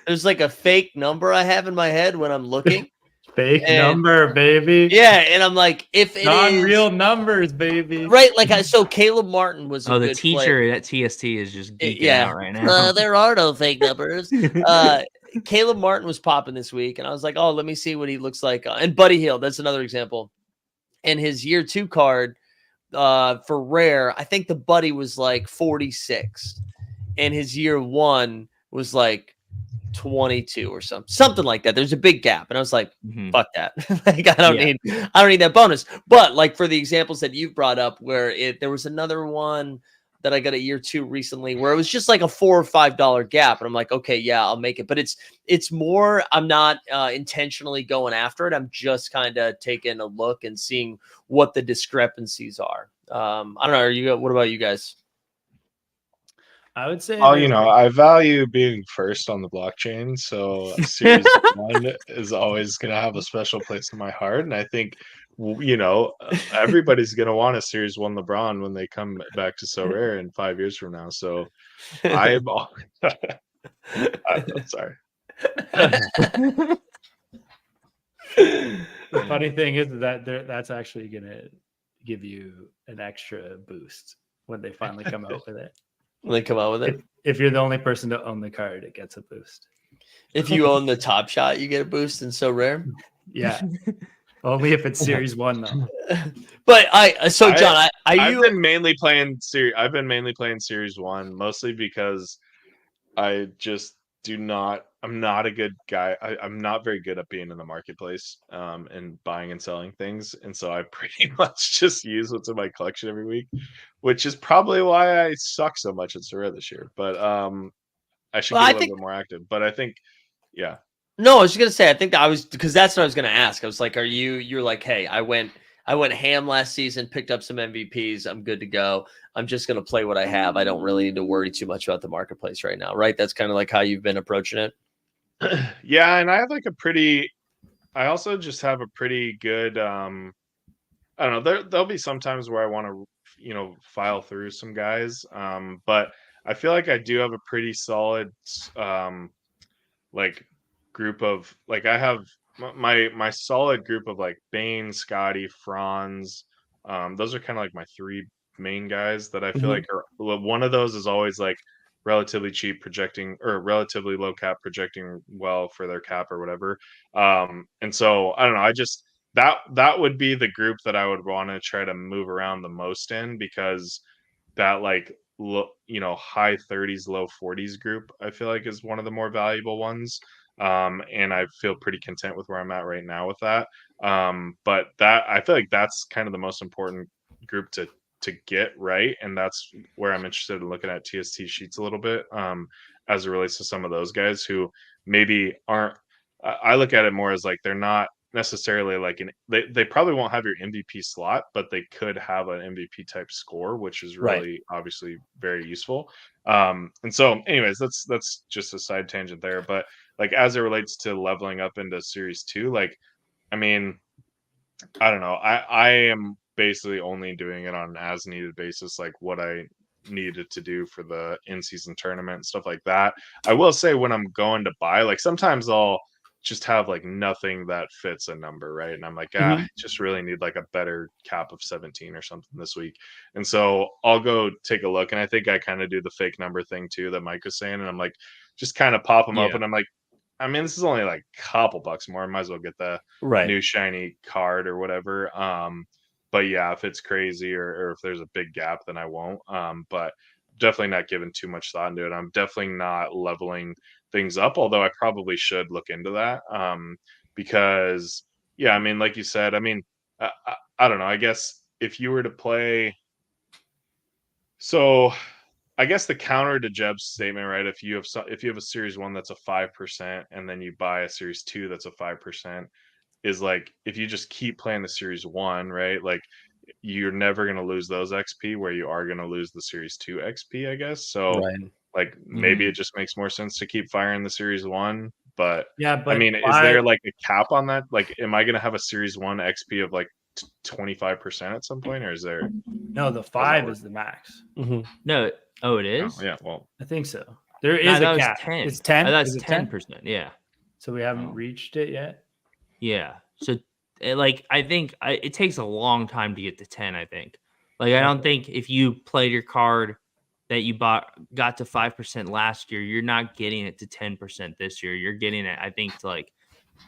there's like a fake number I have in my head when I'm looking. Fake number, baby. Yeah, and I'm like, if it non-real is numbers, baby. right, like so Caleb Martin was a the good teacher player. at TST is just geeking out right now. There are no fake numbers. Caleb Martin was popping this week, and I was like, oh, let me see what he looks like. And Buddy Hield, that's another example. And his year 2 card for rare, I think the Buddy was like 46, and his year 1 was like 22 or something like that. There's a big gap, and I was like, fuck that. Like, I don't need that bonus. But like for the examples that you've brought up, where there was another one that I got a year 2 recently where it was just like a $4 or $5 gap, and I'm like, okay, yeah, I'll make it. But it's more, I'm not intentionally going after it. I'm just kind of taking a look and seeing what the discrepancies are. I don't know. What about you guys? I would say, I value being first on the blockchain. So Series 1 is always going to have a special place in my heart. And I think, everybody's going to want a Series 1 LeBron when they come back to Sorare in 5 years from now. So I'm sorry. The funny thing is that that's actually going to give you an extra boost when they finally come out with it. When they come out with it? If you're the only person to own the card, it gets a boost. If you own the Top Shot, you get a boost in Sorare? Yeah. Only if it's Series 1 though. But John, I've been mainly playing Series 1, mostly because I just I'm not a good guy. I'm not very good at being in the marketplace and buying and selling things. And so I pretty much just use what's in my collection every week, which is probably why I suck so much at Sorare this year. But I should get a little bit more active. But I think, yeah. No, I was just gonna say, I think because that's what I was gonna ask. I was like, you're like, hey, I went ham last season, picked up some MVPs. I'm good to go. I'm just going to play what I have. I don't really need to worry too much about the marketplace right now, right? That's kind of like how you've been approaching it. Yeah, and I have I also just have a pretty good, I don't know, there'll be some times where I want to, file through some guys, but I feel like I do have a pretty solid, like group of, like I have my solid group of like Bane, Scotty, Franz. Those are kind of like my 3 main guys that I feel like are, one of those is always like relatively cheap projecting, or relatively low cap projecting well for their cap or whatever. And so I don't know, I just that would be the group that I would want to try to move around the most in, because that like high 30s low 40s group I feel like is one of the more valuable ones. And I feel pretty content with where I'm at right now with that. But that I feel like that's kind of the most important group to get right, and that's where I'm interested in looking at TST sheets a little bit, as it relates to some of those guys who maybe aren't. I look at it more as like they're not necessarily like they probably won't have your MVP slot, but they could have an MVP type score, which is Right. really obviously very useful. And so, anyways, that's just a side tangent there, but like as it relates to leveling up into Series 2, like I mean, I don't know. I am basically only doing it on an as needed basis, like what I needed to do for the in-season tournament and stuff like that. I will say when I'm going to buy, like sometimes I'll just have like nothing that fits a number, right? And I'm like, I just really need like a better cap of 17 or something this week. And so I'll go take a look. And I think I kind of do the fake number thing too that Mike was saying. And I'm like, just kind of pop them up. Yeah. And I'm like, I mean, this is only like a couple bucks more. I might as well get the Right. new shiny card or whatever. But yeah, if it's crazy or if there's a big gap, then I won't. But definitely not giving too much thought into it. I'm definitely not leveling things up, although I probably should look into that. Because yeah, I mean, like you said, I mean, I don't know. I guess if you were to play, so I guess the counter to Jeb's statement, right? If you have a series 1 that's a 5%, and then you buy a series 2 that's a 5%, is like if you just keep playing the series 1, right? Like you're never going to lose those XP where you are going to lose the series 2 XP, I guess. So Right. like maybe it just makes more sense to keep firing the series 1, but Yeah, I but mean, is there like a cap on that? Like am I going to have a series 1 XP of like 25% at some point, or is there no, the 5 is the max. No. Oh, it Oh, is? yeah, well, I think so. There No, is that a was cap. 10. It's 10. Oh, that's Is it 10? 10%. Yeah. So we haven't Oh. reached it yet. Yeah. So, like, I think it takes a long time to get to 10. I think. Like, I don't think if you played your card that you got to 5% last year, you're not getting it to 10% this year. You're getting it, I think, to like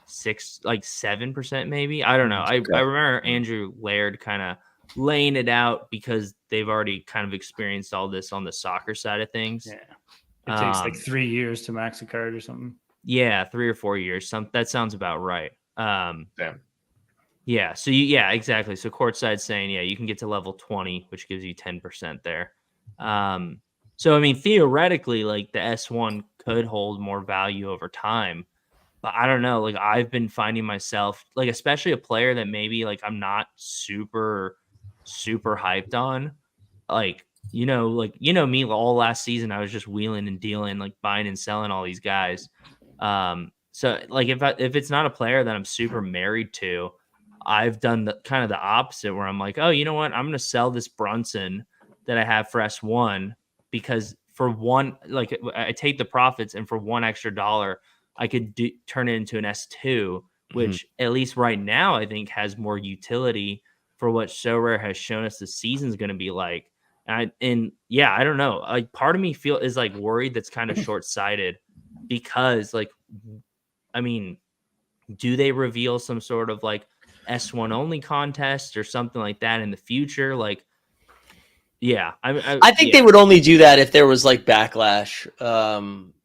7%, maybe. I don't know. I remember Andrew Laird kind of laying it out because they've already kind of experienced all this on the soccer side of things. Yeah. It takes like 3 years to max a card or something. Yeah, 3 or 4 years. That sounds about right. damn. Yeah. So yeah, exactly. So courtside's saying, yeah, you can get to level 20, which gives you 10% there. So I mean, theoretically, like the S1 could hold more value over time, but I don't know. Like I've been finding myself, like especially a player that maybe like I'm not super hyped on, like me all last season. I was just wheeling and dealing, like buying and selling all these guys. So like if it's not a player that I'm super married to, I've done the kind of the opposite where I'm like, oh, you know what? I'm going to sell this Brunson that I have for S1 because for one, like I take the profits and for $1 extra, I could turn it into an S2, which at least right now I think has more utility for what Sorare has shown us the season's going to be like. And yeah, I don't know. Like part of me is like worried that's kind of short-sighted because like, I mean, do they reveal some sort of like S1 only contest or something like that in the future? Like, yeah, I think they would only do that if there was like backlash.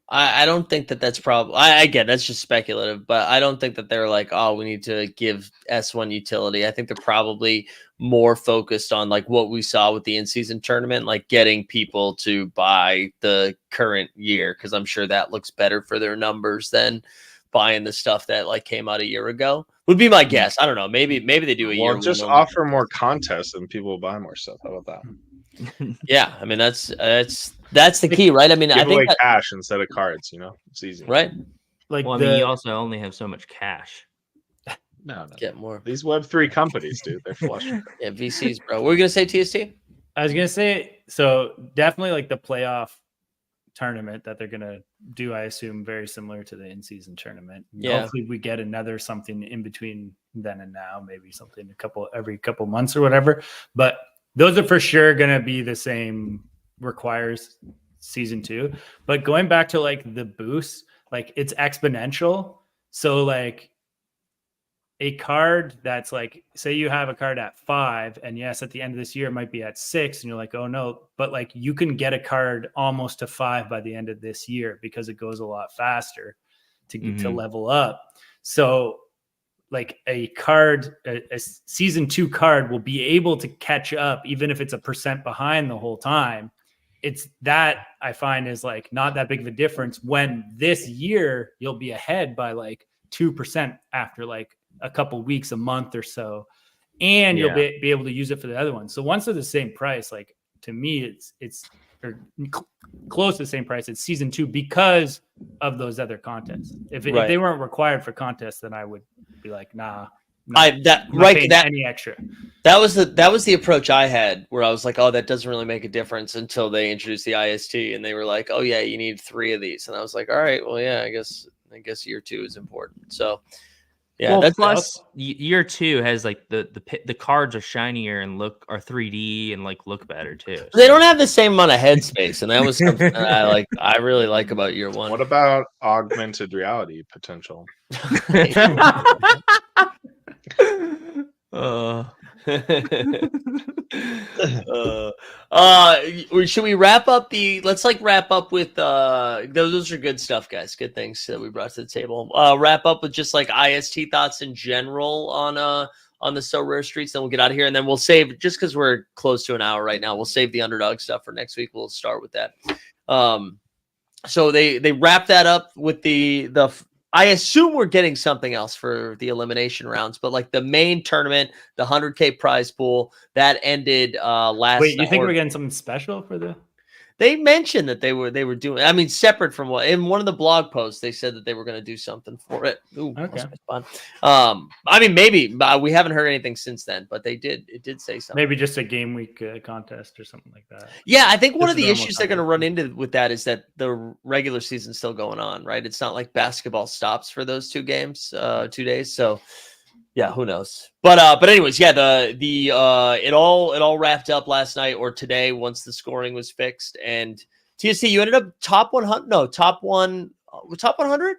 I don't think that's probably. I get that's just speculative, but I don't think that they're like, oh, we need to give S1 utility. I think they're probably more focused on like what we saw with the in-season tournament, like getting people to buy the current year because I'm sure that looks better for their numbers than buying the stuff that like came out a year ago. Would be my guess. I don't know. Maybe they do a year. Well, just offer more contests and people will buy more stuff. How about that? Yeah, I mean that's the key, right? I mean, Give I think away cash instead of cards. It's easy, right? Like well, I mean, you also only have so much cash. No. Get more. These Web3 companies, dude, they're flush. Yeah, VCs, bro. What were you gonna say, TST? I was gonna say, so definitely like the playoff tournament that they're gonna do, I assume very similar to the in-season tournament. Yeah. Hopefully we get another something in between then and now, maybe something every couple months or whatever. But those are for sure gonna be the same, requires season 2. But going back to like the boost, like it's exponential. So like a card that's like, say you have a card at 5, and yes, at the end of this year it might be at 6, and you're like, oh no, but like you can get a card almost to 5 by the end of this year because it goes a lot faster. to level up. So like a season 2 card will be able to catch up, even if it's a % behind the whole time. It's that I find is like not that big of a difference when this year you'll be ahead by like 2% after like a couple weeks, a month or so. And you'll be able to use it for the other one. So once they're the same price, like to me, it's close to the same price. It's season 2 because of those other contests. If they weren't required for contests, then I would be like, nah. Any extra. That was the approach I had, where I was like, oh, that doesn't really make a difference until they introduced the IST, and they were like, oh yeah, you need 3 of these, and I was like, all right, well yeah, I guess year 2 is important. So yeah, well, plus year 2 has like the cards are shinier and are 3D and like look better too. So. They don't have the same amount of headspace, and that was something that I really like about year 1. What about augmented reality potential? Should we wrap up let's wrap up with those are good stuff, guys. Good things that we brought to the table. Wrap up with just like IST thoughts in general on the So Rare streets, then we'll get out of here, and then we'll save, just because we're close to an hour right now, we'll save the Underdog stuff for next week. We'll start with that. So they wrap that up with the I assume we're getting something else for the elimination rounds, but like the main tournament, the 100K prize pool, that ended last. Wait, you think we're getting something special for the? They mentioned that they were doing. I mean, separate from what in one of the blog posts they said that they were going to do something for it. Ooh, okay. Fun. I mean, maybe we haven't heard anything since then, but it did say something. Maybe just a game week contest or something like that. Yeah, I think one of the issues they're going to run into with that is that the regular season's still going on, right? It's not like basketball stops for those 2 games, 2 days. So yeah, who knows? But anyways, yeah, it all wrapped up last night or today once the scoring was fixed. And TSC, you ended up top 100. No, top 100.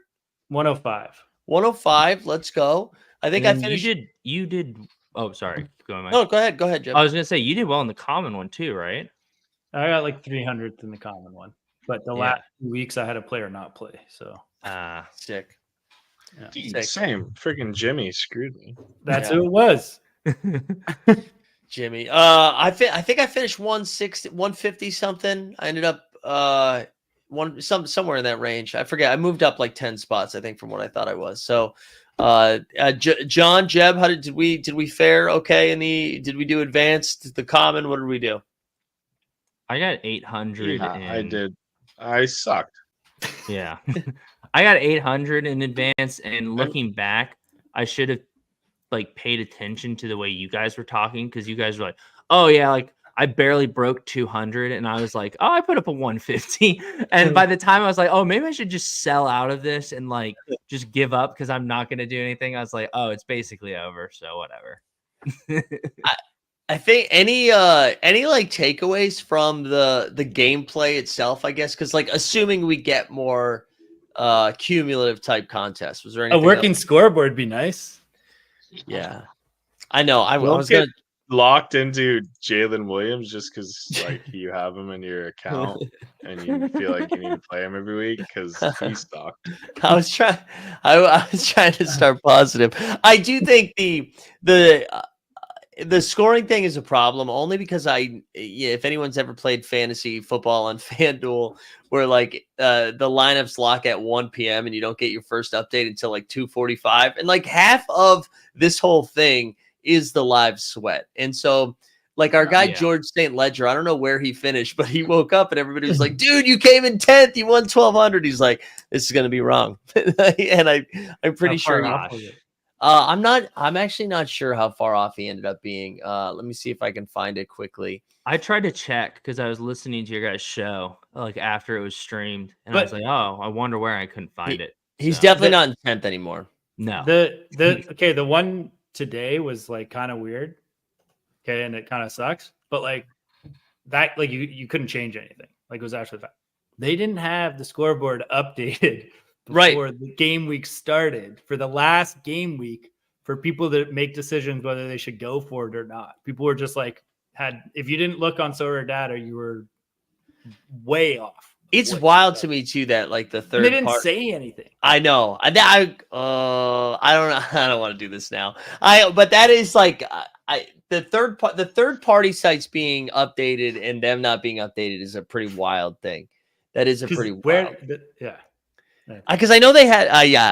105. 105. Let's go. I think I finished. You did. Oh, sorry. No, go ahead, Jim. I was gonna say you did well in the common one too, right? I got like 300th in the common one, but the last 2 weeks I had a player not play. So sick. Yeah. Same. Freaking Jimmy screwed me. That's who it was. Jimmy. I think I finished 160, 150 something. I ended up somewhere in that range. I forget. I moved up like 10 spots, I think, from what I thought I was. So John, Jeb, how did we fare okay did we do advanced, the common? What did we do? I got 800. Yeah, I did. I sucked. Yeah. I got 800 in advance, and looking back, I should have like paid attention to the way you guys were talking, because you guys were like, oh yeah, like I barely broke 200, and I was like, oh, I put up a 150. And by the time I was like, oh, maybe I should just sell out of this and like just give up because I'm not going to do anything, I was like, oh, it's basically over, so whatever. I think any like takeaways from the gameplay itself, I guess, because like assuming we get more cumulative type contests, was there anything a working scoreboard be nice? Yeah, I know. I Don't was get gonna locked into Jalen Williams just because like you have him in your account and you feel like you need to play him every week because he's stocked. I was trying to start positive. I do think the scoring thing is a problem, only because if anyone's ever played fantasy football on FanDuel, where like the lineups lock at 1 p.m. and you don't get your first update until like 2:45, and like half of this whole thing is the live sweat. And so like our guy George St. Ledger, I don't know where he finished, but he woke up and everybody was like, dude, you came in 10th, you won 1,200. He's like, this is gonna be wrong. And I'm pretty sure I'm actually not sure how far off he ended up being. Let me see if I can find it quickly. I tried to check because I was listening to your guys' show like after it was streamed, and I was like, oh, I wonder where. I couldn't find it. He's definitely not in 10th anymore. No. The one today was like kind of weird. Okay, and it kind of sucks. But like that, like you couldn't change anything. Like it was actually fine. They didn't have the scoreboard updated before the game week started, for the last game week, for people that make decisions whether they should go for it or not. People were just like, if you didn't look on Sorare data, you were way off. It's what wild she to said. me too that like the And third they didn't part. say anything. I know. I don't know. I don't want to do this now. But that is like the third party sites being updated and them not being updated is a pretty wild thing. That is a pretty wild. Yeah. Because I know they had,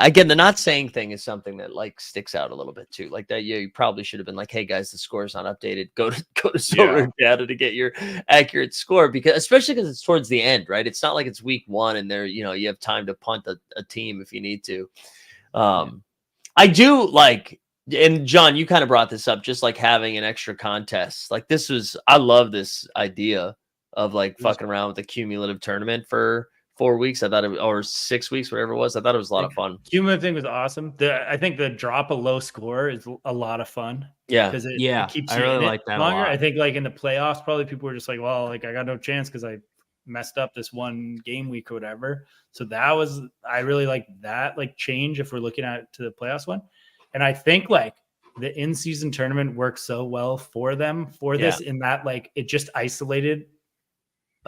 again, the not saying thing is something that like sticks out a little bit too. Like that, you probably should have been like, "Hey guys, the score is not updated. Go to Sorare data to get your accurate score." Because especially because it's towards the end, right? It's not like it's week 1 and you have time to punt a team if you need to. I do like, and John, you kind of brought this up, just like having an extra contest. Like I love this idea of like fucking around with a cumulative tournament for 4 weeks. I thought or 6 weeks, whatever it was. I thought it was a lot of fun. Cumulative thing was awesome. I think the drop a low score is a lot of fun. Yeah. Because it keeps I you really in like it that longer. a lot. I think like in the playoffs, probably people were just like, well, like I got no chance because I messed up this one game week or whatever. So I really like that like change if we're looking at to the playoffs one. And I think like the in-season tournament works so well for them for this in that like it just isolated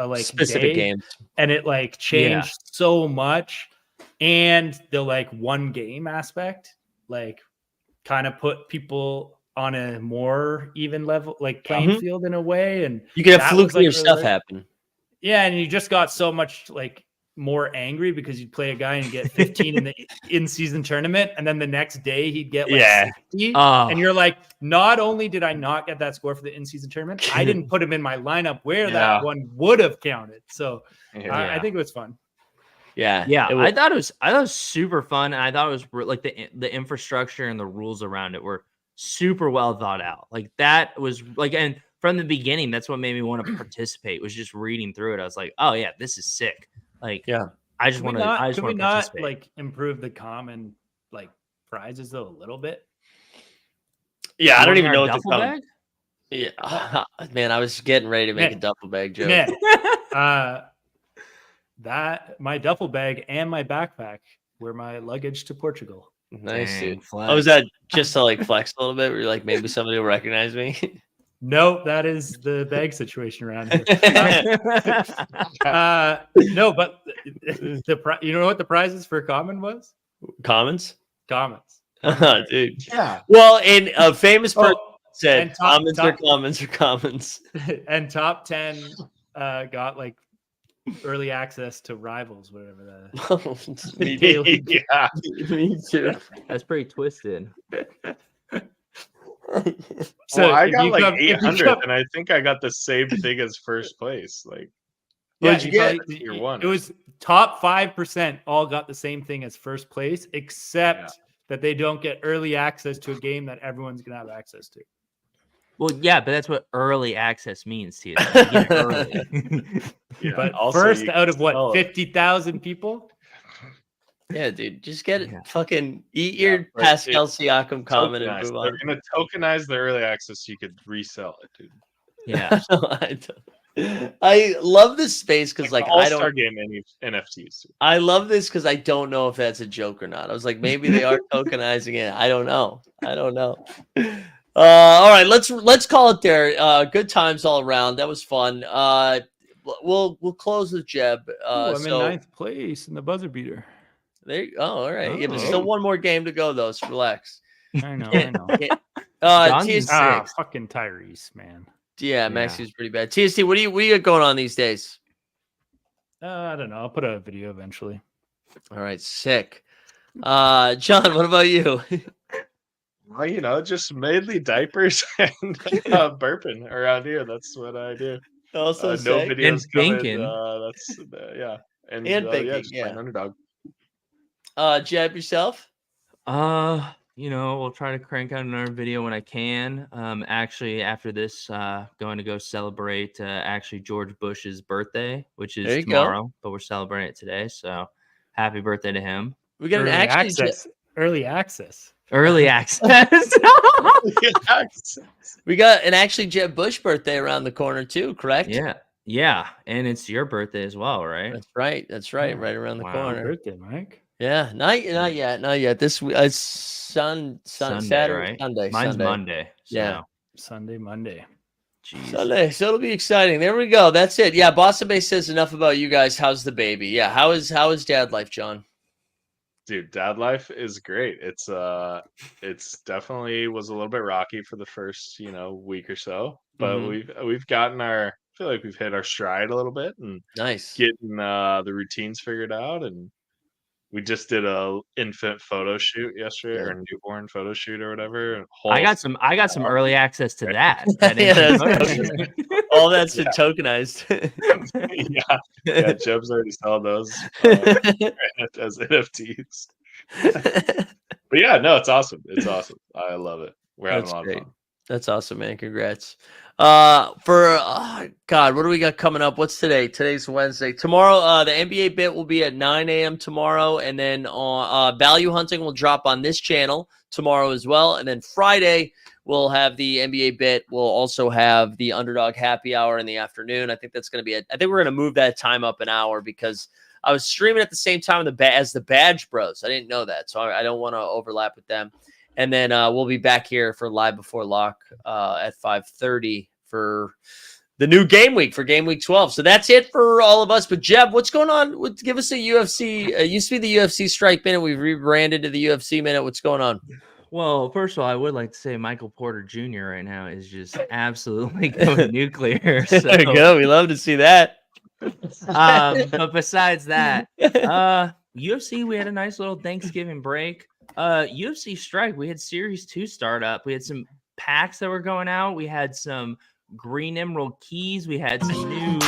a like specific day, games, and it like changed so much. And the like one game aspect like kind of put people on a more even level, like playing field in a way. And you can have flukier really stuff happen. Yeah, and you just got so much like more angry because you'd play a guy and get 15 in the in-season tournament, and then the next day he'd get like 60. And you're like, not only did I not get that score for the in-season tournament, I didn't put him in my lineup where that one would have counted. So I think it was fun. Yeah. I thought it was super fun, and I thought it was like the infrastructure and the rules around it were super well thought out. Like that was like, and from the beginning, that's what made me want to participate. Was just reading through it. I was like, oh yeah, this is sick. Like, I just want to. I just want to participate. Like improve the common like prizes though a little bit. Yeah, I don't even know what to bag. Yeah, man, I was getting ready to make a duffel bag joke. Man, that my duffel bag and my backpack were my luggage to Portugal. Nice, dude. Oh, was that just to like flex a little bit? Where you're like, maybe somebody will recognize me? No, that is the bag situation around here. No, but you know what the prizes for common was? Commons. Dude. Yeah. Well, and a famous person said, "Commons are commons are commons." And top 10 got like early access to Rivals, whatever that is. Me too. That's pretty twisted. So I got like 800, and I think I got the same thing as first place. Like, what'd you get? Tier 1. It was top 5% all got the same thing as first place, except that they don't get early access to a game that everyone's gonna have access to. Well, yeah, but that's what early access means to you. You get it early. But first out of what 50,000 people. Yeah, dude, just get it. Fucking eat your Pascal Siakam comment and move on. They're gonna tokenize the early access so you could resell it, dude. Yeah, I love this space because like I don't game any NFTs. I love this because I don't know if that's a joke or not. I was like, maybe they are tokenizing it. I don't know. All right, let's call it there. Good times all around. That was fun. We'll close with Jeb. I'm in 9th place in the buzzer beater. There you go. All right. Yeah, but still one more game to go, though. So relax. I know. Fucking Tyrese, man. Yeah, Maxi was pretty bad. TST, what do you got going on these days? I don't know. I'll put a video eventually. All right, sick. John, what about you? Well, just mainly diapers and burping around here. That's what I do. Also, no videos and thinking. That's and thinking, just playing Underdog. Jeb, yourself? We'll try to crank out another video when I can. Actually, after this, going to go celebrate actually George Bush's birthday, which is tomorrow, but we're celebrating it today. So happy birthday to him. We got early access. We got an actually Jeb Bush birthday around the corner too, correct? Yeah, and it's your birthday as well, right? That's right, right around the corner. Birthday, Mike. Yeah, not yet. This Sunday, Saturday, right? Sunday. Mine's Sunday. Monday. So. Yeah, Monday. Jeez. Sunday, so it'll be exciting. There we go. That's it. Yeah, Boston Bay says enough about you guys. How's the baby? Yeah, how is dad life, John? Dude, dad life is great. It's definitely was a little bit rocky for the first, week or so, but we've gotten I feel like we've hit our stride a little bit and Nice. getting the routines figured out, and we just did a infant photo shoot yesterday, or newborn photo shoot or whatever. I got some early access to that. Yeah, infant that's photo shoot. all that's been tokenized. yeah, Jeb's already selling those as NFTs. But yeah, no, it's awesome. It's awesome. I love it. We're having That's a lot great. of fun. That's awesome, man. Congrats. God, what do we got coming up? What's today? Today's Wednesday. Tomorrow, the NBA bit will be at 9 a.m. tomorrow, and then value hunting will drop on this channel tomorrow as well. And then Friday, we'll have the NBA bit. We'll also have the Underdog happy hour in the afternoon. I think that's going to be I think we're going to move that time up an hour because I was streaming at the same time as the Badge Bros. I didn't know that, so I don't want to overlap with them. And then we'll be back here for Live Before Lock at 5:30 for the new game week, for game week 12. So that's it for all of us. But Jeb, what's going on? Give us a UFC. It used to be the UFC Strike Minute. We've rebranded to the UFC Minute. What's going on? Well, first of all, I would like to say Michael Porter Jr. right now is just absolutely going nuclear. So. There you go. We love to see that. But besides that, UFC, we had a nice little Thanksgiving break. UFC Strike, we had Series 2 start up. We had some packs that were going out. We had some Green Emerald keys. We had some new